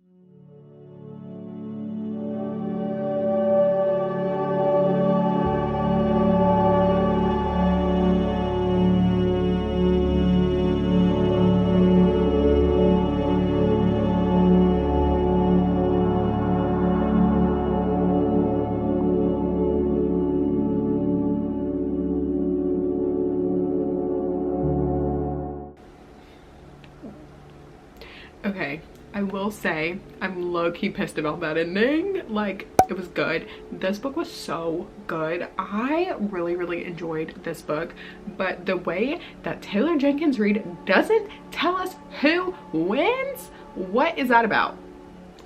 Speaker 1: Okay, I will say I'm low-key pissed about that ending. Like, it was good. This book was so good. I really enjoyed this book, but the way that Taylor Jenkins Reid doesn't tell us who wins, what is that about?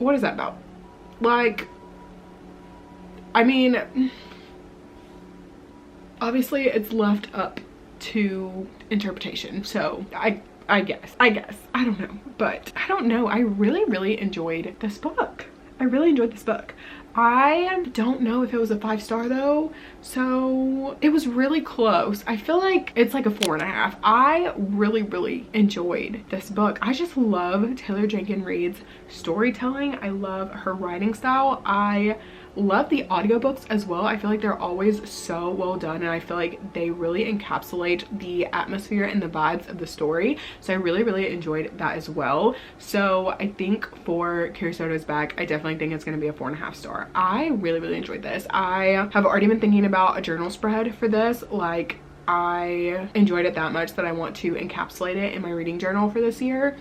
Speaker 1: What is that about? Like, I mean, obviously it's left up to interpretation, so I guess, I don't know, but I don't know. I really enjoyed this book. I really enjoyed this book. I don't know if it was a 5-star though, so it was really close. I feel like it's like a 4.5. I really enjoyed this book. I just love Taylor Jenkins Reid's storytelling. I love her writing style. I love the audiobooks as well. I feel like they're always so well done and I feel like they really encapsulate the atmosphere and the vibes of the story, so I really enjoyed that as well. So I think for Carrie Soto Is Back, I definitely think it's going to be a 4.5 star. I really enjoyed this. I have already been thinking about a journal spread for this. Like, I enjoyed it that much that I want to encapsulate it in my reading journal for this year,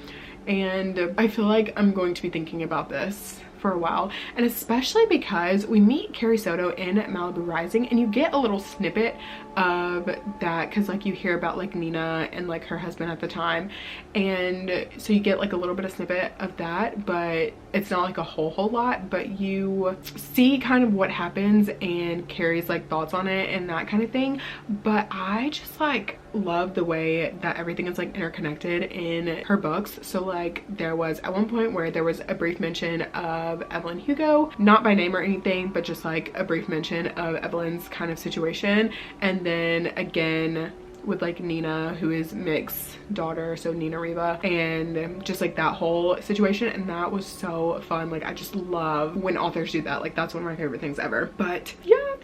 Speaker 1: and I feel like I'm going to be thinking about this for a while, and especially because we meet Carrie Soto in Malibu Rising and you get a little snippet of that, because like you hear about like Nina and like her husband at the time, and so you get like a little bit of snippet of that, but it's not like a whole lot, but you see kind of what happens and Carrie's like thoughts on it and that kind of thing. But I just like love the way that everything is like interconnected in her books. So like there was at one point where there was a brief mention of Evelyn Hugo, not by name or anything, but just like a brief mention of Evelyn's kind of situation, and then again with like Nina, who is Mick's daughter, so Nina Riva, and just like that whole situation, and that was so fun. Like I just love when authors do that. Like that's one of my favorite things ever. But yeah,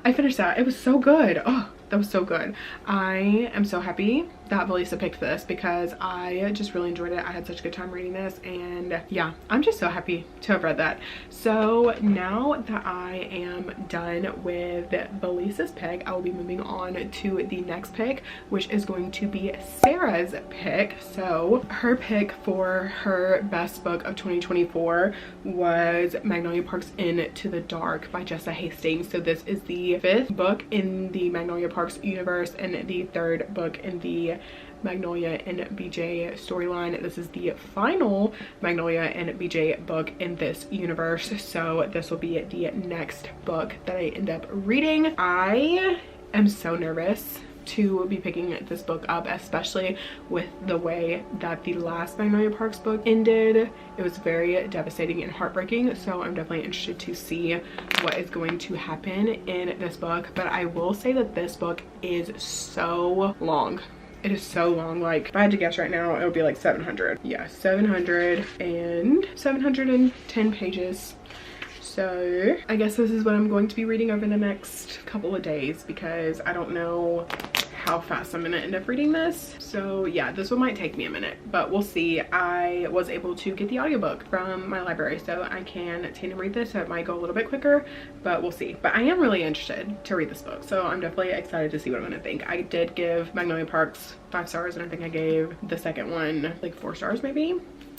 Speaker 1: I finished that. It was so good. Oh, That was so good. I am so happy that Valisa picked this because I just really enjoyed it. I had such a good time reading this, and yeah, I'm just so happy to have read that. So now that I am done with Valisa's pick, I will be moving on to the next pick, which is going to be Sarah's pick. So her pick for her best book of 2024 was Magnolia Parks Into the Dark by Jessa Hastings. So this is the 5th book in the Magnolia Parks universe and the 3rd book in the Magnolia and BJ storyline. This is the final Magnolia and BJ book in this universe, so this will be the next book that I end up reading. I am so nervous to be picking this book up, especially with the way that the last Magnolia Parks book ended. It was very devastating and heartbreaking, so I'm definitely interested to see what is going to happen in this book. But I will say that this book is so long. It is so long. Like, if I had to guess right now, it would be like 700. Yeah, 710 pages. So I guess this is what I'm going to be reading over the next couple of days, because I don't know how fast I'm gonna end up reading this. So yeah, this one might take me a minute, but we'll see. I was able to get the audiobook from my library, so I can tandem read this, so it might go a little bit quicker, but we'll see. But I am really interested to read this book, so I'm definitely excited to see what I'm gonna think. I did give Magnolia Parks 5 stars, and I think I gave the second one like 4 stars maybe.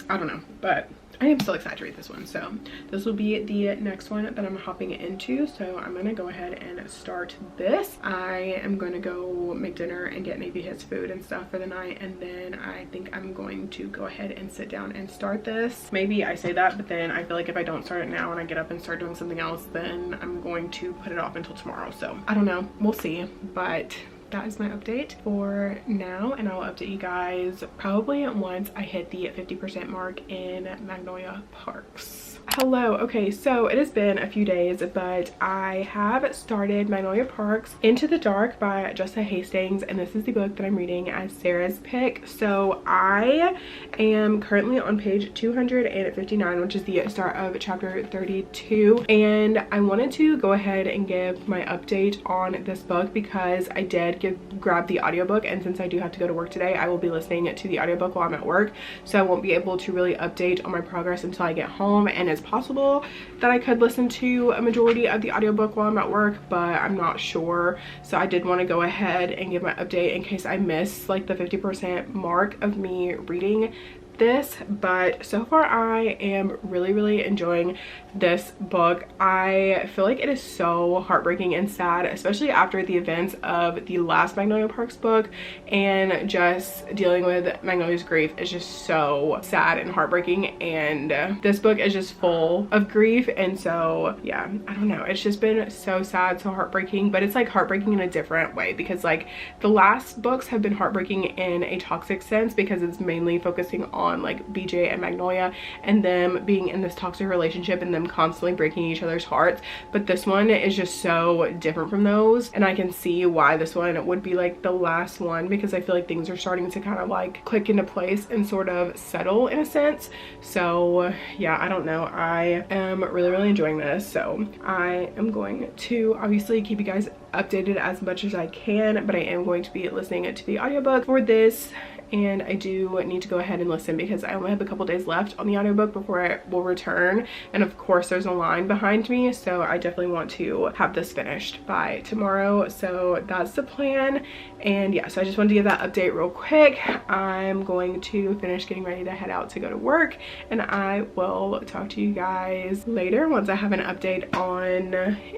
Speaker 1: I don't know, but I am still excited to read this one. So this will be the next one that I'm hopping into, so I'm gonna go ahead and start this. I am going to go make dinner and get maybe his food and stuff for the night, and then I think I'm going to go ahead and sit down and start this. Maybe I say that, but then I feel like if I don't start it now and I get up and start doing something else, then I'm going to put it off until tomorrow. So I don't know, we'll see. But that is my update for now, and I'll update you guys probably once I hit the 50% mark in Magnolia Parks. Hello. Okay, so it has been a few days, but I have started Magnolia Parks Into the Dark by Jessa Hastings, and this is the book that I'm reading as Sarah's pick. So I am currently on page 259, which is the start of chapter 32, and I wanted to go ahead and give my update on this book because I did grab the audiobook, and since I do have to go to work today, I will be listening to the audiobook while I'm at work, so I won't be able to really update on my progress until I get home. And it's possible that I could listen to a majority of the audiobook while I'm at work, but I'm not sure. So I did want to go ahead and give my update in case I miss like the 50% mark of me reading this. But so far I am really enjoying this book. I feel like it is so heartbreaking and sad, especially after the events of the last Magnolia Parks book, and just dealing with Magnolia's grief is just so sad and heartbreaking, and this book is just full of grief. And so yeah, I don't know, it's just been so sad, so heartbreaking, but it's like heartbreaking in a different way, because like the last books have been heartbreaking in a toxic sense, because it's mainly focusing on like BJ and Magnolia and them being in this toxic relationship and them constantly breaking each other's hearts. But this one is just so different from those, and I can see why this one would be like the last one, because I feel like things are starting to kind of like click into place and sort of settle in a sense. So yeah, I don't know, I am really enjoying this, so I am going to obviously keep you guys updated as much as I can, but I am going to be listening to the audiobook for this. And I do need to go ahead and listen because I only have a couple days left on the audiobook before I will return. And of course there's a line behind me, so I definitely want to have this finished by tomorrow. So that's the plan. And yeah, so I just wanted to give that update real quick. I'm going to finish getting ready to head out to go to work, and I will talk to you guys later once I have an update on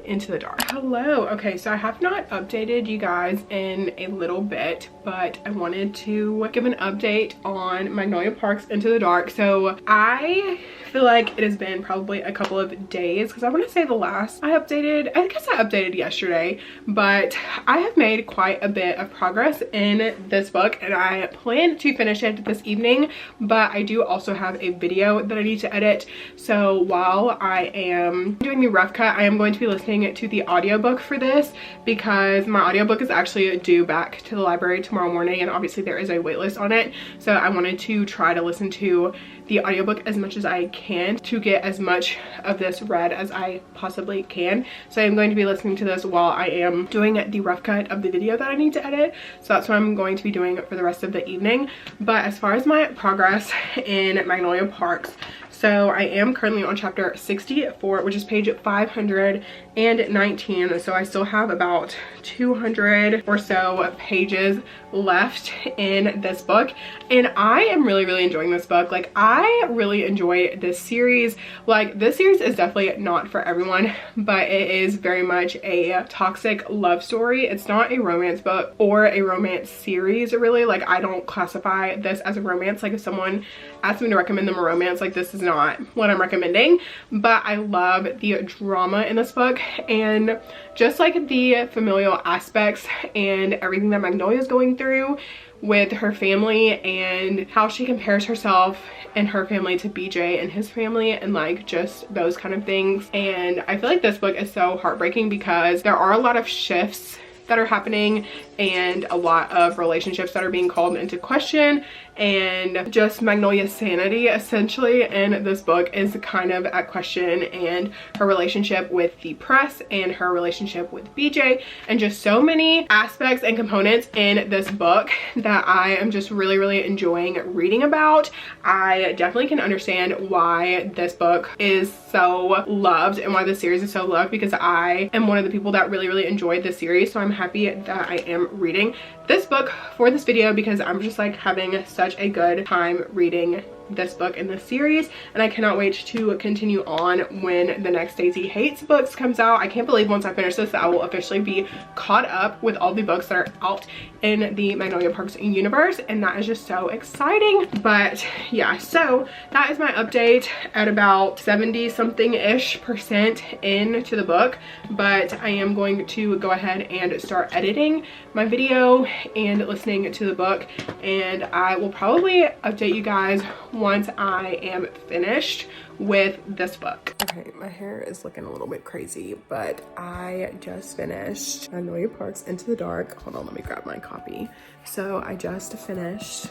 Speaker 1: Into the Dark. Hello. Okay, so I have not updated you guys in a little bit, but I wanted to give an update on Magnolia Parks Into the Dark. So I feel like it has been probably a couple of days, because I want to say the last I updated, I guess I updated yesterday, but I have made quite a bit of progress in this book, and I plan to finish it this evening. But I do also have a video that I need to edit, so while I am doing the rough cut, I am going to be listening to the audiobook for this, because my audiobook is actually due back to the library tomorrow morning, and obviously there is a waitlist focus on it. So I wanted to try to listen to the audiobook as much as I can to get as much of this read as I possibly can. So I'm going to be listening to this while I am doing the rough cut of the video that I need to edit. So that's what I'm going to be doing for the rest of the evening. But as far as my progress in Magnolia Parks, so I am currently on chapter 64, which is page 519. So I still have about 200 or so pages left in this book, and I am really enjoying this book. Like, I really enjoy this series. Like, this series is definitely not for everyone, but it is very much a toxic love story. It's not a romance book or a romance series, really. Like, I don't classify this as a romance. Like, if someone asked me to recommend them a romance, like, this is not what I'm recommending. But I love the drama in this book, and just like the familial aspects and everything that Magnolia is going through with her family, and how she compares herself and her family to BJ and his family, and like just those kind of things. And I feel like this book is so heartbreaking because there are a lot of shifts that are happening and a lot of relationships that are being called into question, and just Magnolia's sanity essentially in this book is kind of at question, and her relationship with the press and her relationship with BJ, and just so many aspects and components in this book that I am just really enjoying reading about. I definitely can understand why this book is so loved and why the series is so loved, because I am one of the people that really enjoyed this series. So I'm happy that I am reading this book for this video, because I'm just like having such a good time reading this book in this series, and I cannot wait to continue on when the next Daisy Hates books comes out. I can't believe once I finish this that I will officially be caught up with all the books that are out in the Magnolia Parks universe, and that is just so exciting. But yeah, so that is my update at about 70 something ish percent into the book. But I am going to go ahead and start editing my video and listening to the book, and I will probably update you guys once I am finished with this book. Okay, my hair is looking a little bit crazy, but I just finished Magnolia Parks Into the Dark. Hold on, let me grab my copy. So I just finished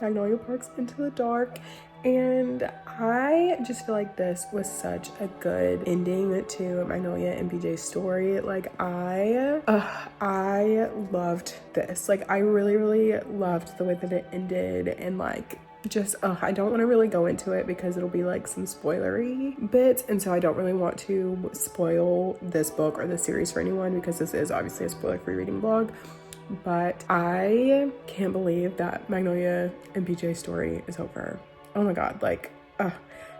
Speaker 1: Magnolia Parks Into the Dark, and I just feel like this was such a good ending to Magnolia and BJ's story. Like, I loved this. Like, I really loved the way that it ended, and like just I don't want to really go into it because it'll be like some spoilery bits, and so I don't really want to spoil this book or this series for anyone, because this is obviously a spoiler-free reading blog. But I can't believe that Magnolia and BJ's story is over. Oh my god, like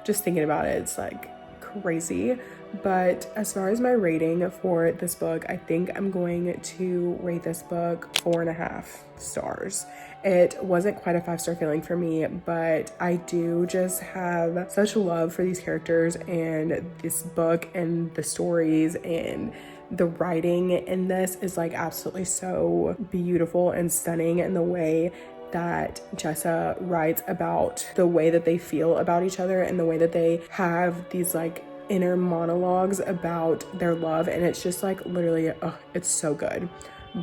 Speaker 1: just thinking about it, it's like crazy. But as far as my rating for this book, I think I'm going to rate this book 4.5 stars. It wasn't quite a 5-star feeling for me, but I do just have such love for these characters and this book and the stories, and the writing in this is like absolutely so beautiful and stunning, and the way that Jessa writes about the way that they feel about each other, and the way that they have these like inner monologues about their love, and it's just like literally it's so good.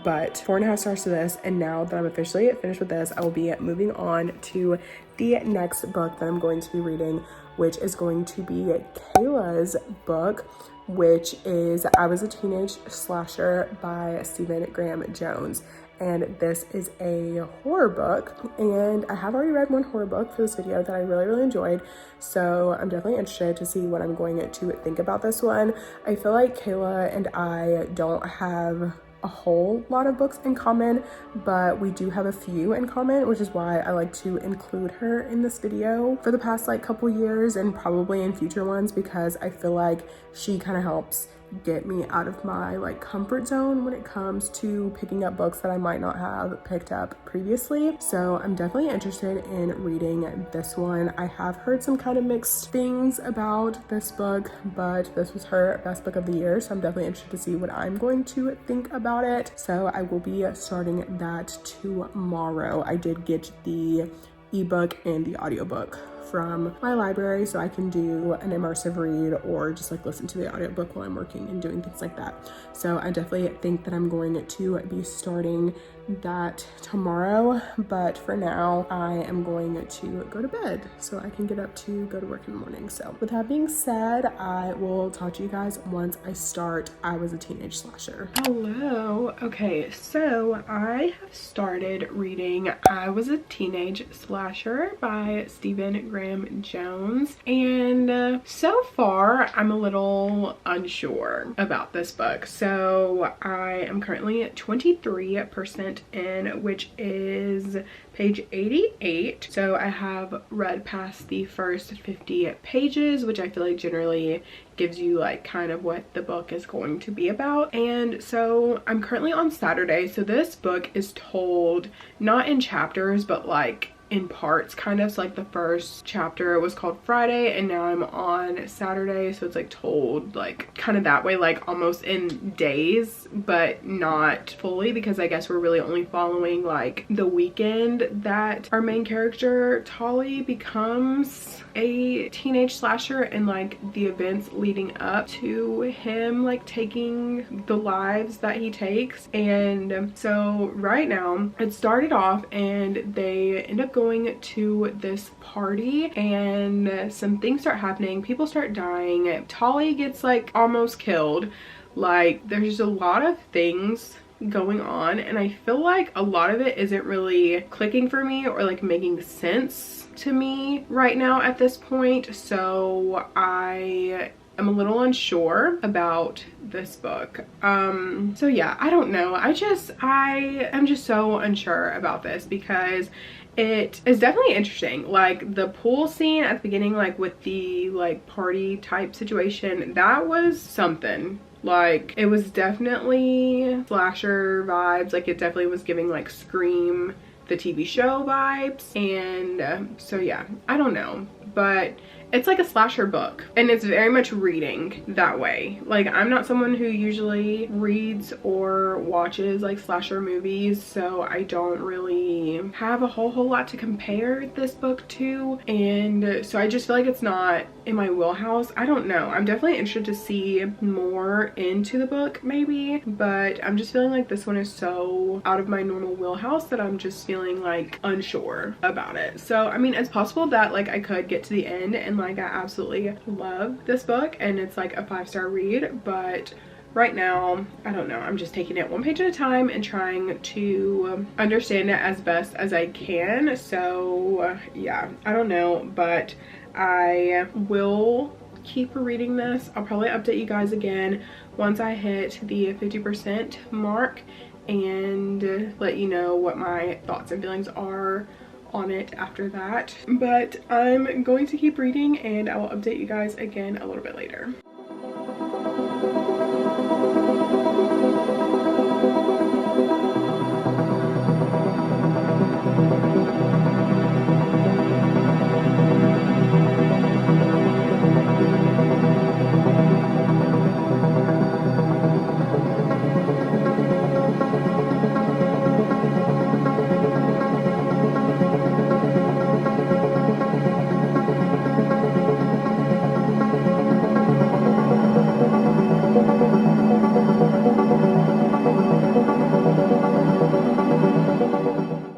Speaker 1: But 4.5 stars to this, and now that I'm officially finished with this, I will be moving on to the next book that I'm going to be reading, which is going to be Kayla's book, which is I Was a Teenage Slasher by Stephen Graham Jones. And this is a horror book, and I have already read one horror book for this video that I really enjoyed, so I'm definitely interested to see what I'm going to think about this one. I feel like Kayla and I don't have a whole lot of books in common, but we do have a few in common, which is why I like to include her in this video for the past like couple years, and probably in future ones, because I feel like she kind of helps get me out of my like comfort zone when it comes to picking up books that I might not have picked up previously. So I'm definitely interested in reading this one. I have heard some kind of mixed things about this book, but this was her best book of the year, so I'm definitely interested to see what I'm going to think about it. So I will be starting that tomorrow. I did get the ebook and the audiobook from my library so I can do an immersive read or just like listen to the audiobook while I'm working and doing things like that. So I definitely think that I'm going to be starting that tomorrow, but for now I am going to go to bed so I can get up to go to work in the morning. So with that being said, I will talk to you guys once I start I Was a Teenage Slasher. Hello. Okay, so I have started reading I Was a Teenage Slasher by Stephen Graham Jones, and so far I'm a little unsure about this book. So I am currently at 23% in, which is page 88. So I have read past the first 50 pages, which I feel like generally gives you like kind of what the book is going to be about. And so I'm currently on Saturday, so this book is told not in chapters but like in parts kind of. So like the first chapter was called Friday and now I'm on Saturday, so it's like told like kind of that way, like almost in days but not fully, because I guess we're really only following like the weekend that our main character Tolly becomes a teenage slasher and like the events leading up to him like taking the lives that he takes. And so right now it started off and they end up going to this party and some things start happening. People start dying. Tolly gets like almost killed. Like there's just a lot of things going on and I feel like a lot of it isn't really clicking for me or like making sense to me right now at this point. So I am a little unsure about this book. So yeah, I don't know. I am just so unsure about this because it is definitely interesting. Like the pool scene at the beginning, like with the like party type situation, that was something. Like it was definitely slasher vibes. Like it definitely was giving like Scream the TV show vibes. And so yeah, I don't know, but it's like a slasher book and it's very much reading that way. Like I'm not someone who usually reads or watches like slasher movies, so I don't really have a whole lot to compare this book to, and so I just feel like it's not in my wheelhouse. I don't know. I'm definitely interested to see more into the book maybe, but I'm just feeling like this one is so out of my normal wheelhouse that I'm just feeling like unsure about it. So I mean, it's possible that like I could get to the end and like I absolutely love this book and it's like a 5-star read, but right now I don't know. I'm just taking it one page at a time and trying to understand it as best as I can. So yeah, I don't know, but I will keep reading this. I'll probably update you guys again once I hit the 50% mark and let you know what my thoughts and feelings are on it after that. But I'm going to keep reading and I will update you guys again a little bit later.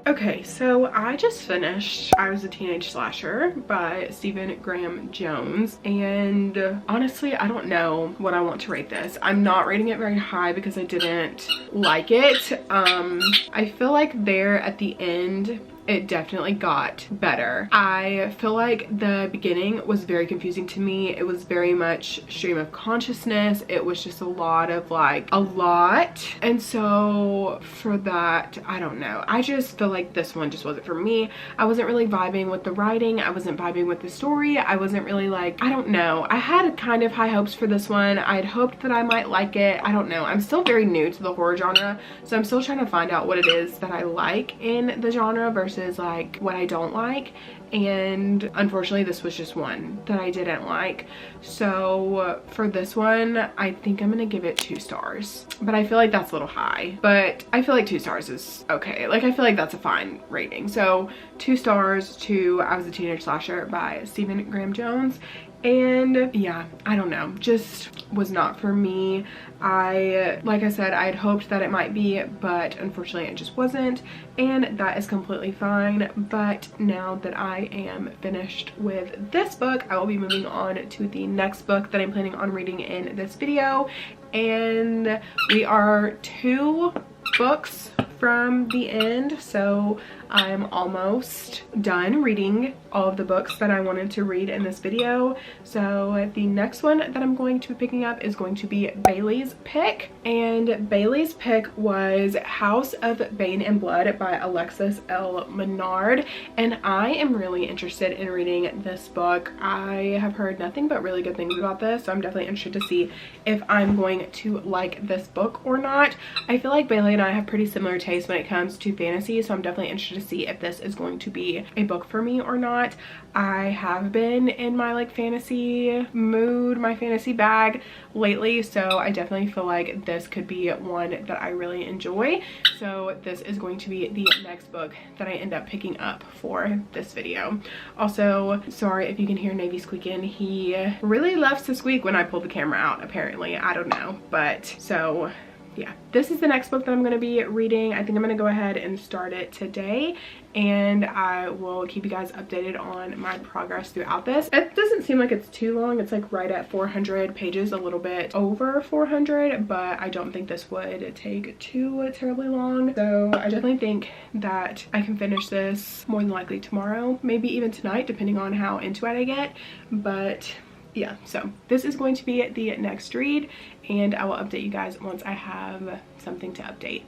Speaker 1: Okay, so I just finished I Was a Teenage Slasher by Stephen Graham Jones, and honestly I don't know what I want to rate this. I'm not rating it very high because I didn't like it. I feel like there at the end it definitely got better. I feel like the beginning was very confusing to me. It was very much stream of consciousness. It was just a lot. And so for that, I don't know. I just feel like this one just wasn't for me. I wasn't really vibing with the writing. I wasn't vibing with the story. I wasn't really like, I don't know. I had kind of high hopes for this one. I'd hoped that I might like it. I don't know. I'm still very new to the horror genre, so I'm still trying to find out what it is that I like in the genre versus like what I don't like. and unfortunately this was just one that I didn't like. So for this one, I think I'm gonna give it 2 stars, but I feel like that's a little high, but I feel like 2 stars is okay. Like, I feel like that's a fine rating. So 2 stars to I Was a Teenage Slasher by Stephen Graham Jones. And yeah, I don't know, just was not for me. Like I said, I had hoped that it might be, but unfortunately it just wasn't, and that is completely fine. But now that I am finished with this book, I will be moving on to the next book that I'm planning on reading in this video, and we are 2 books from the end, so I'm almost done reading all of the books that I wanted to read in this video. So the next one that I'm going to be picking up is going to be Bailey's pick, and Bailey's pick was House of Bane and Blood by Alexis L. Menard, and I am really interested in reading this book. I have heard nothing but really good things about this, so I'm definitely interested to see if I'm going to like this book or not. I feel like Bailey and I have pretty similar tastes when it comes to fantasy, so I'm definitely interested to see if this is going to be a book for me or not. I have been in my like fantasy mood, my fantasy bag lately, so I definitely feel like this could be one that I really enjoy. So this is going to be the next book that I end up picking up for this video. Also, sorry if you can hear Navy squeaking. He really loves to squeak when I pull the camera out, apparently. I don't know, but so yeah, this is the next book that I'm going to be reading. I think I'm going to go ahead and start it today, and I will keep you guys updated on my progress throughout this. It doesn't seem like it's too long. It's like right at 400 pages, a little bit over 400, but I don't think this would take too terribly long. So I definitely think that I can finish this more than likely tomorrow, maybe even tonight, depending on how into it I get. But yeah, so this is going to be the next read, and I will update you guys once I have something to update.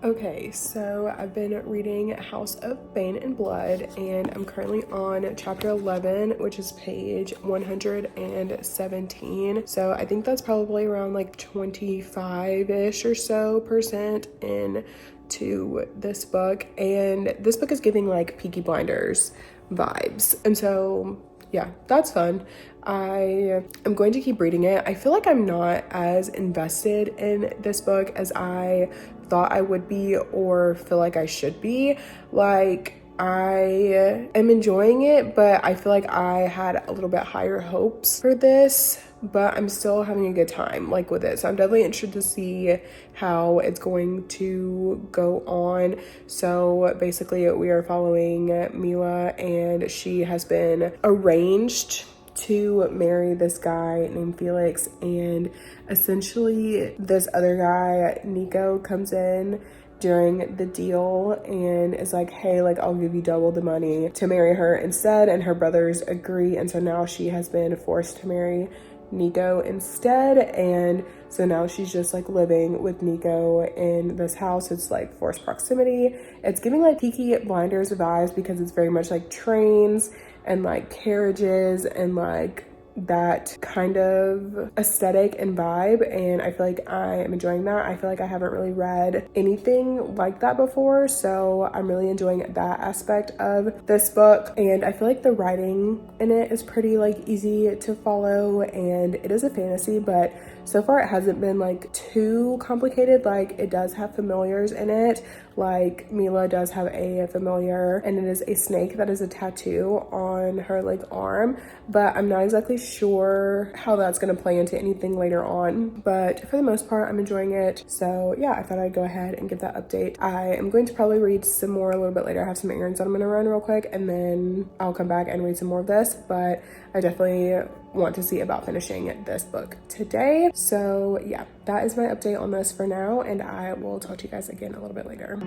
Speaker 1: Okay, so I've been reading House of Bane and Blood, and I'm currently on chapter 11, which is page 117. So I think that's probably around like 25-ish or so % into this book, and this book is giving like Peaky Blinders vibes, and so yeah, that's fun. I am going to keep reading it. I feel like I'm not as invested in this book as I thought I would be, or feel like I should be. Like, I am enjoying it, but I feel like I had a little bit higher hopes for this, but I'm still having a good time like with it. So I'm definitely interested to see how it's going to go on. So basically we are following Mila, and she has been arranged to marry this guy named Felix, and essentially this other guy, Nico, comes in during the deal and is like, hey, like, I'll give you double the money to marry her instead, and her brothers agree, and so now she has been forced to marry Nico instead, and so now she's just like living with Nico in this house. It's like forced proximity. It's giving like Peaky Blinders vibes because it's very much like trains and like carriages and like that kind of aesthetic and vibe, and I feel like I am enjoying that. I feel like I haven't really read anything like that before, so I'm really enjoying that aspect of this book, and I feel like the writing in it is pretty like easy to follow, and it is a fantasy, but so far it hasn't been like too complicated. Like, it does have familiars in it, Like, Mila does have a familiar, and it is a snake that is a tattoo on her like arm, but I'm not exactly sure how that's gonna play into anything later on. But for the most part, I'm enjoying it. So yeah, I thought I'd go ahead and give that update. I am going to probably read some more a little bit later. I have some errands that I'm gonna run real quick, and then I'll come back and read some more of this, but I definitely want to see about finishing this book today. So yeah, that is my update on this for now, and I will talk to you guys again a little bit later.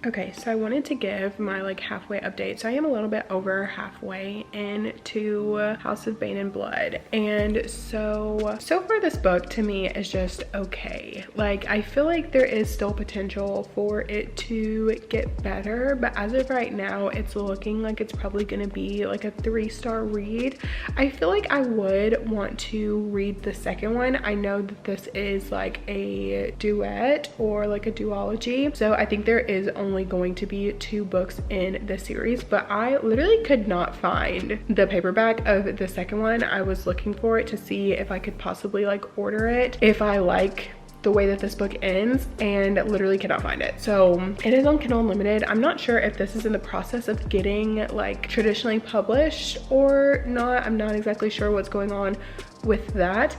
Speaker 1: Okay, so I wanted to give my like halfway update. So I am a little bit over halfway into House of Bane and Blood. And so far this book to me is just okay. Like, I feel like there is still potential for it to get better, but as of right now, it's looking like it's probably gonna be like a 3-star read. I feel like I would want to read the second one. I know that this is like a duet or like a duology. So I think there is only going to be 2 books in the series, but I literally could not find the paperback of the second one. I was looking for it to see if I could possibly like order it if I like the way that this book ends, and literally cannot find it. So it is on Kindle Unlimited. I'm not sure if this is in the process of getting like traditionally published or not. I'm not exactly sure what's going on with that,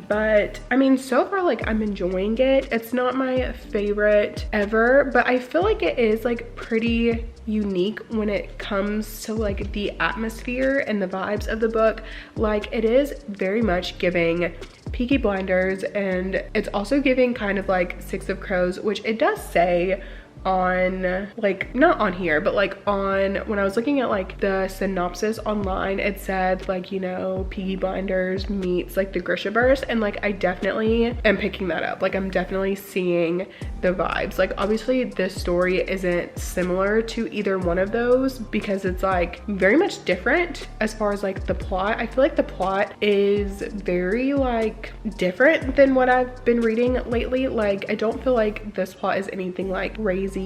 Speaker 1: but I mean, so far like I'm enjoying it. It's not my favorite ever, but I feel like it is like pretty unique when it comes to like the atmosphere and the vibes of the book. Like, it is very much giving Peaky Blinders, and it's also giving kind of like Six of Crows, which it does say on, like, not on here, but like on, when I was looking at like the synopsis online, it said like, you know, Peaky Blinders meets like the Grishaverse, and like I definitely am picking that up. Like, I'm definitely seeing the vibes. Like, obviously this story isn't similar to either one of those because it's like very much different as far as like the plot. I feel like the plot is very like different than what I've been reading lately. Like, I don't feel like this plot is anything like crazy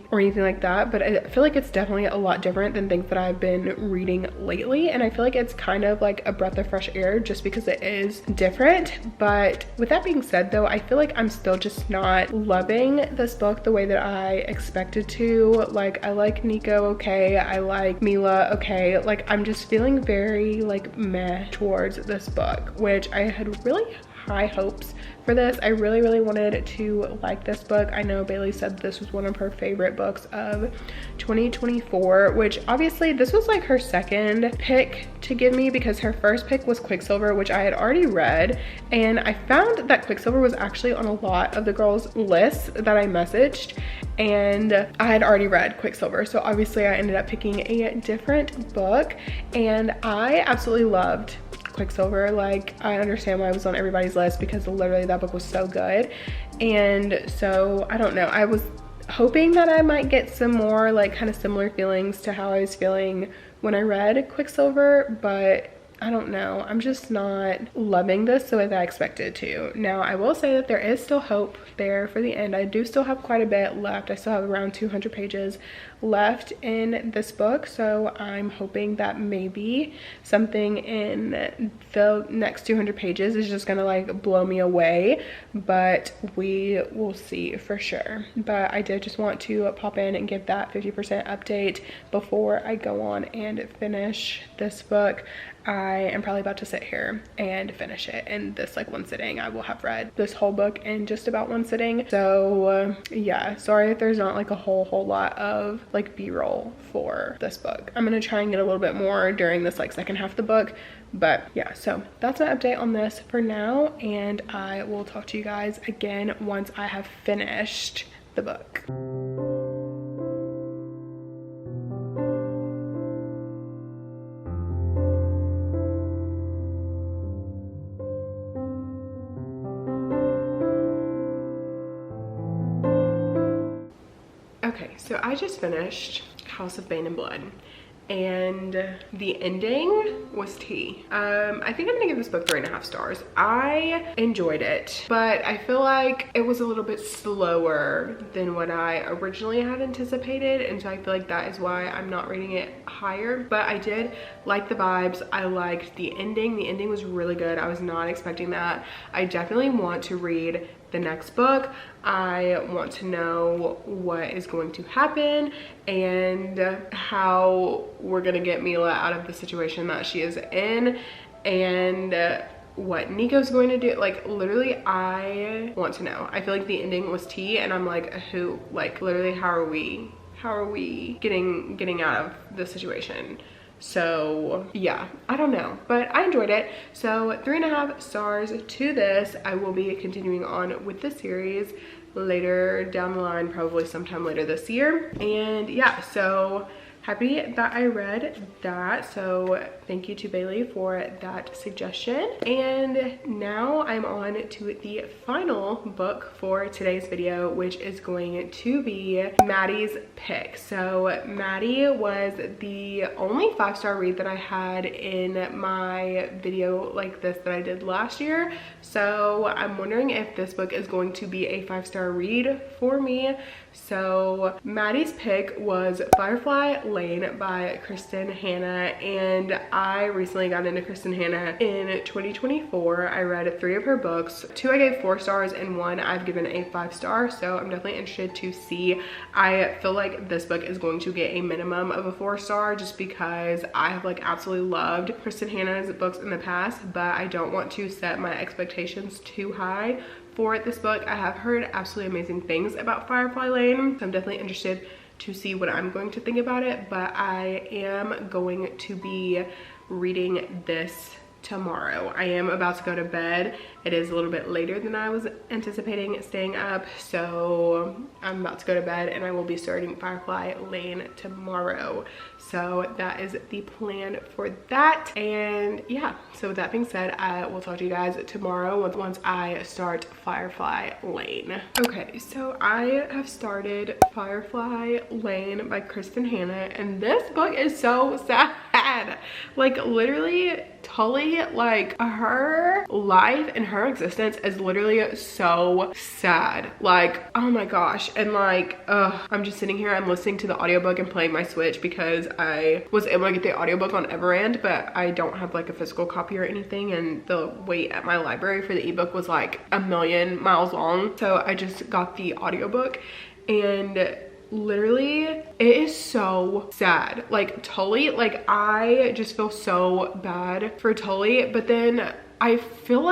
Speaker 1: or anything like that, but I feel like it's definitely a lot different than things that I've been reading lately, and I feel like it's kind of like a breath of fresh air just because it is different. But with that being said though, I feel like I'm still just not loving this book the way that I expected to. Like, I like Nico okay, I like Mila okay, like I'm just feeling very like meh towards this book, which I had really high hopes for this. I really wanted to like this book. I know Bailey said this was one of her favorite books of 2024, which obviously this was like her second pick to give me, because her first pick was Quicksilver, which I had already read, and I found that Quicksilver was actually on a lot of the girls' lists that I messaged, and I had already read Quicksilver, so obviously I ended up picking a different book, and I absolutely loved Quicksilver. Like, I understand why it was on everybody's list because literally that book was so good. And so I don't know, I was hoping that I might get some more like kind of similar feelings to how I was feeling when I read Quicksilver, but I don't know, I'm just not loving this the way that I expected to. Now, I will say that there is still hope there for the end. I do still have quite a bit left. I still have around 200 pages left in this book, so I'm hoping that maybe something in the next 200 pages is just gonna like blow me away, but we will see for sure. But I did just want to pop in and give that 50% update before I go on and finish this book. I am probably about to sit here and finish it in this like one sitting. I will have read this whole book in just about one sitting. So yeah, sorry if there's not like a whole lot of like b-roll for this book. I'm gonna try and get a little bit more during this like second half of the book, but yeah, so that's my update on this for now, and I will talk to you guys again once I have finished the book. Okay, so I just finished House of Bane and Blood, and the ending was tea. I think I'm gonna give this book 3.5 stars. I enjoyed it, but I feel like it was a little bit slower than what I originally had anticipated, and so I feel like that is why I'm not rating it higher. But I did like the vibes. I liked the ending. The ending was really good. I was not expecting that. I definitely want to read the next book. I want to know what is going to happen and how we're gonna get Mila out of the situation that she is in, and what Nico's going to do. Like, literally, I want to know. I feel like the ending was tea, and I'm like, who? Like, literally, how are we getting out of the situation? So yeah, I don't know, but I enjoyed it. So 3.5 stars to this. I will be continuing on with the series later down the line, probably sometime later this year. And yeah, so happy that I read that. So thank you to Bailey for that suggestion. And now I'm on to the final book for today's video, which is going to be Maddie's pick. So Maddie was the only 5-star read that I had in my video like this that I did last year. So I'm wondering if this book is going to be a 5-star read for me. So Maddie's pick was Firefly Lane by Kristen Hanna, and I recently got into Kristen Hanna in 2024. I read 3 of her books. 2 I gave 4 stars and 1 I've given a 5-star, so I'm definitely interested to see. I feel like this book is going to get a minimum of a 4-star just because I have like absolutely loved Kristen Hanna's books in the past, but I don't want to set my expectations too high for this book. I have heard absolutely amazing things about Firefly Lane, so I'm definitely interested to see what I'm going to think about it, but I am going to be reading this tomorrow. I am about to go to bed. It is a little bit later than I was anticipating staying up, so I'm about to go to bed and I will be starting Firefly Lane tomorrow. So that is the plan for that. And yeah, so with that being said, I will talk to you guys tomorrow once I start Firefly Lane. Okay, so I have started Firefly Lane by Kristen Hanna, and this book is so sad. Like, literally, Tully, like, her life and her existence is literally so sad. Like, oh my gosh. And like, I'm just sitting here, I'm listening to the audiobook and playing my Switch because I was able to get the audiobook on Everand, but I don't have like a physical copy or anything, and the wait at my library for the ebook was like 1,000,000 miles long. So I just got the audiobook, and literally it is so sad. Like, Tully, like, I just feel so bad for Tully, but then I feel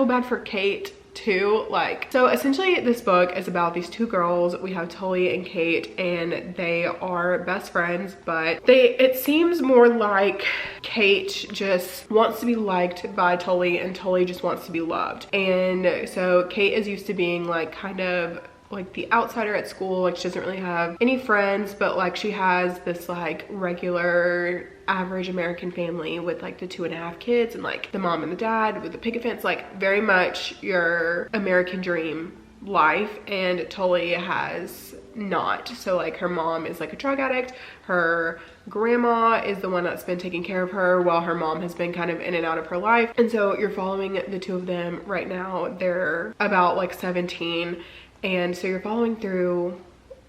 Speaker 1: bad for Kate too. Like, so essentially this book is about these 2 girls. We have Tully and Kate, and they are best friends, but it seems more like Kate just wants to be liked by Tully and Tully just wants to be loved. And so Kate is used to being like kind of like the outsider at school. Like, she doesn't really have any friends, but like she has this like regular average American family with like the 2.5 kids and like the mom and the dad with the picket fence, like very much your American dream life. And Tully has not. So like, her mom is like a drug addict, her grandma is the one that's been taking care of her while her mom has been kind of in and out of her life. And so you're following the 2 of them right now. They're about like 17, and so you're following through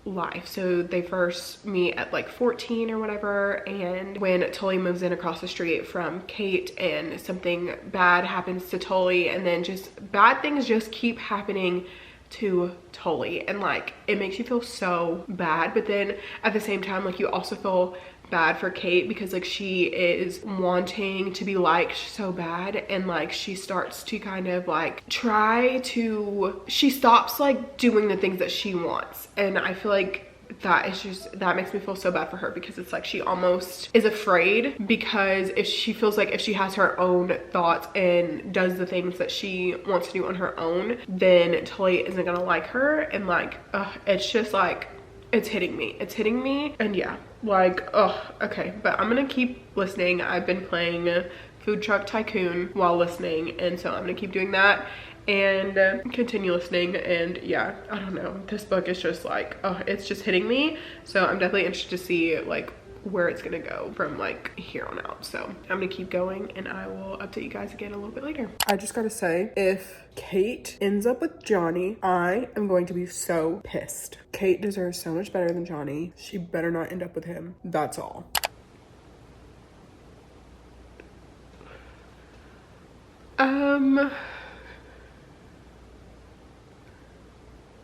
Speaker 1: life. So they first meet at like 14 or whatever, and when Tully moves in across the street from Kate, and something bad happens to Tully, and then just bad things just keep happening to Tully, and like, it makes you feel so bad. But then at the same time, like, you also feel bad for Kate because like, she is wanting to be liked so bad, and like, she starts to kind of like she stops like doing the things that she wants. And I feel like that makes me feel so bad for her, because it's like she almost is afraid, because if she feels like if she has her own thoughts and does the things that she wants to do on her own, then Tully isn't gonna like her. And like, it's just like, it's hitting me. And yeah, like, okay, but I'm gonna keep listening. I've been playing Food Truck Tycoon while listening, and so I'm gonna keep doing that and continue listening. And yeah, I don't know, this book is just like, it's just hitting me. So I'm definitely interested to see like where it's gonna go from like here on out. So I'm gonna keep going and I will update you guys again a little bit later. I just gotta say, if Kate ends up with Johnny, I am going to be so pissed. Kate deserves so much better than Johnny. She better not end up with him. That's all.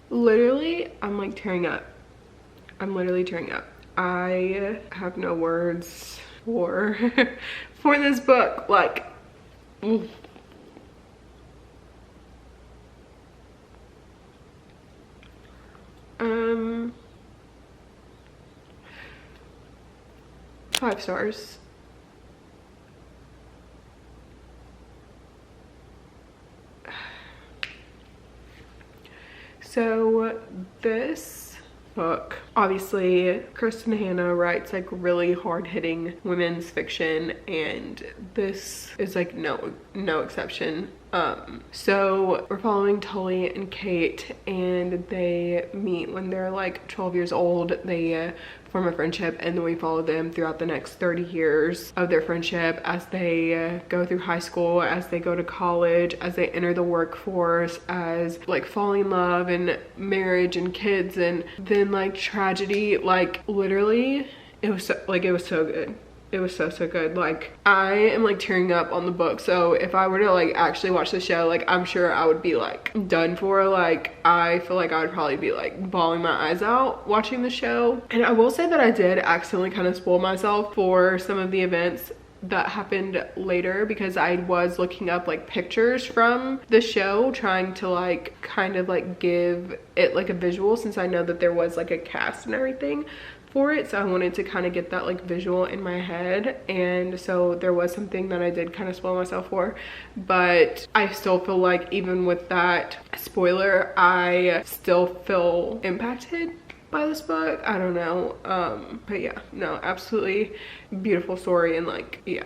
Speaker 1: Literally, I'm like tearing up. I'm literally tearing up. I have no words for for this book. Like, oof. Five stars. So this book, obviously Kristen Hanna writes like really hard-hitting women's fiction, and this is like no exception. So we're following Tully and Kate, and they meet when they're like 12 years old. They form a friendship, and then we follow them throughout the next 30 years of their friendship as they go through high school, as they go to college, as they enter the workforce, as like falling in love and marriage and kids, and then like tragedy. Like literally it was so good. It was so good. Like, I am like tearing up on the book. So if I were to like actually watch the show, like I'm sure I would be like done for. Like, I feel like I would probably be like bawling my eyes out watching the show. And I will say that I did accidentally kind of spoil myself for some of the events that happened later, because I was looking up like pictures from the show, trying to like kind of like give it like a visual, since I know that there was like a cast and everything for it. So I wanted to kind of get that like visual in my head, and so there was something that I did kind of spoil myself for, but I still feel like even with that spoiler, I still feel impacted by this book. I don't know, but yeah, no, absolutely beautiful story, and like, yeah,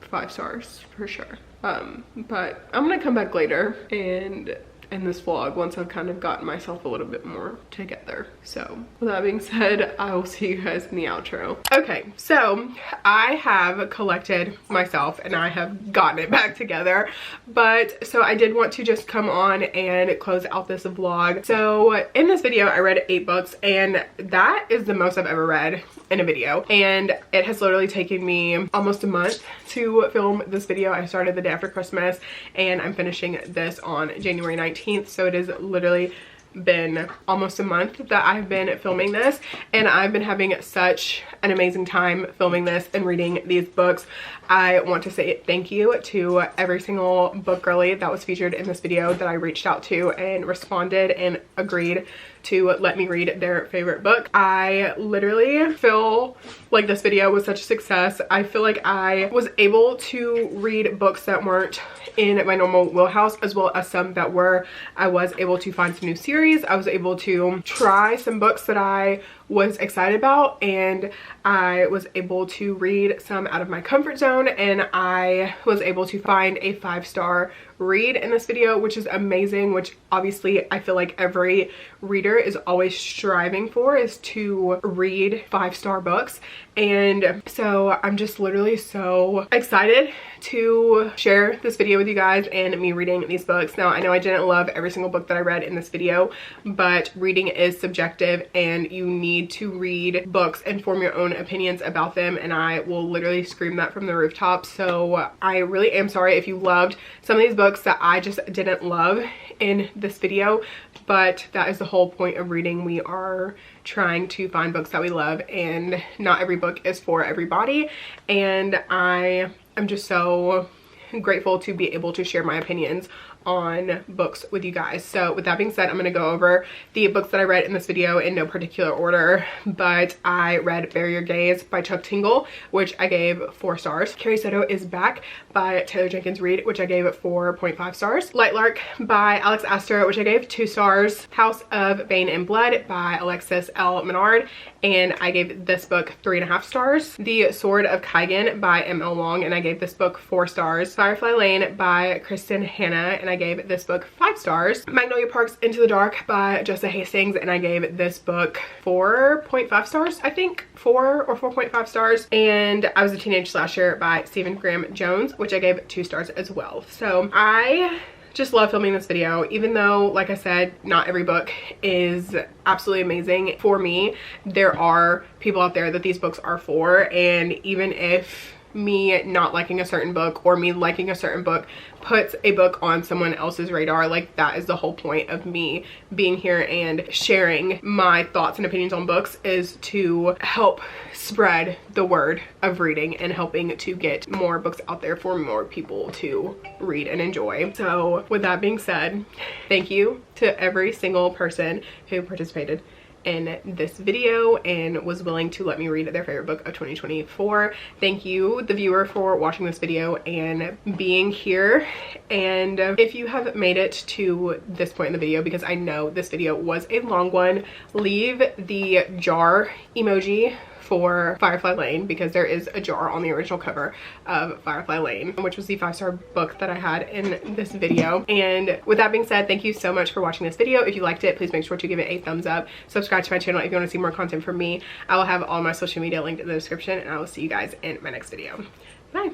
Speaker 1: 5 stars for sure. But I'm gonna come back later and in this vlog once I've kind of gotten myself a little bit more together. So with that being said, I will see you guys in the outro. Okay, so I have collected myself and I have gotten it back together, but so I did want to just come on and close out this vlog. So in this video I read 8 books, and that is the most I've ever read in a video, and it has literally taken me almost a month to film this video. I started the day after Christmas and I'm finishing this on January 19th, so it has literally been almost a month that I've been filming this, and I've been having such an amazing time filming this and reading these books. I want to say thank you to every single book girly that was featured in this video that I reached out to and responded and agreed to let me read their favorite book. I literally feel like this video was such a success. I feel like I was able to read books that weren't in my normal wheelhouse, as well as some that were. I was able to find some new series. I was able to try some books that I was excited about, and I was able to read some out of my comfort zone, and I was able to find a 5-star read in this video, which is amazing, which obviously I feel like every reader is always striving for, is to read 5-star books. And so I'm just literally so excited to share this video with you guys and me reading these books. Now, I know I didn't love every single book that I read in this video, but reading is subjective and you need to read books and form your own opinions about them, and I will literally scream that from the rooftop. So I really am sorry if you loved some of these books that I just didn't love in this video, but that is the whole point of reading. We are trying to find books that we love, and not every book is for everybody, and I am just so grateful to be able to share my opinions on books with you guys. So with that being said, I'm going to go over the books that I read in this video in no particular order, but I read Bury Your Gaze by Chuck Tingle, which I gave 4 stars. Carrie Soto is Back by Taylor Jenkins Reid, which I gave 4.5 stars. Lightlark by Alex Astor, which I gave 2 stars. House of Bane and Blood by Alexis L. Menard, and I gave this book 3.5 stars. The Sword of Kaigen by M.L. Long, and I gave this book 4 stars. Firefly Lane by Kristen Hanna, and I gave this book 5 stars. Magnolia Parks Into the Dark by Jessa Hastings, and I gave this book 4.5 stars, I think. 4 or 4.5 stars. And I Was a Teenage Slasher by Stephen Graham Jones, which I gave 2 stars as well. So I just love filming this video, even though, like I said, not every book is absolutely amazing. For me, there are people out there that these books are for, and even if me not liking a certain book or me liking a certain book puts a book on someone else's radar, like that is the whole point of me being here and sharing my thoughts and opinions on books, is to help spread the word of reading and helping to get more books out there for more people to read and enjoy. So with that being said, thank you to every single person who participated in this video and was willing to let me read their favorite book of 2024. Thank you, the viewer, for watching this video and being here. And if you have made it to this point in the video, because I know this video was a long one, leave the jar emoji for Firefly Lane, because there is a jar on the original cover of Firefly Lane, which was the 5-star book that I had in this video. And with that being said, thank you so much for watching this video. If you liked it, please make sure to give it a thumbs up. Subscribe to my channel if you want to see more content from me. I will have all my social media linked in the description, and I will see you guys in my next video. Bye.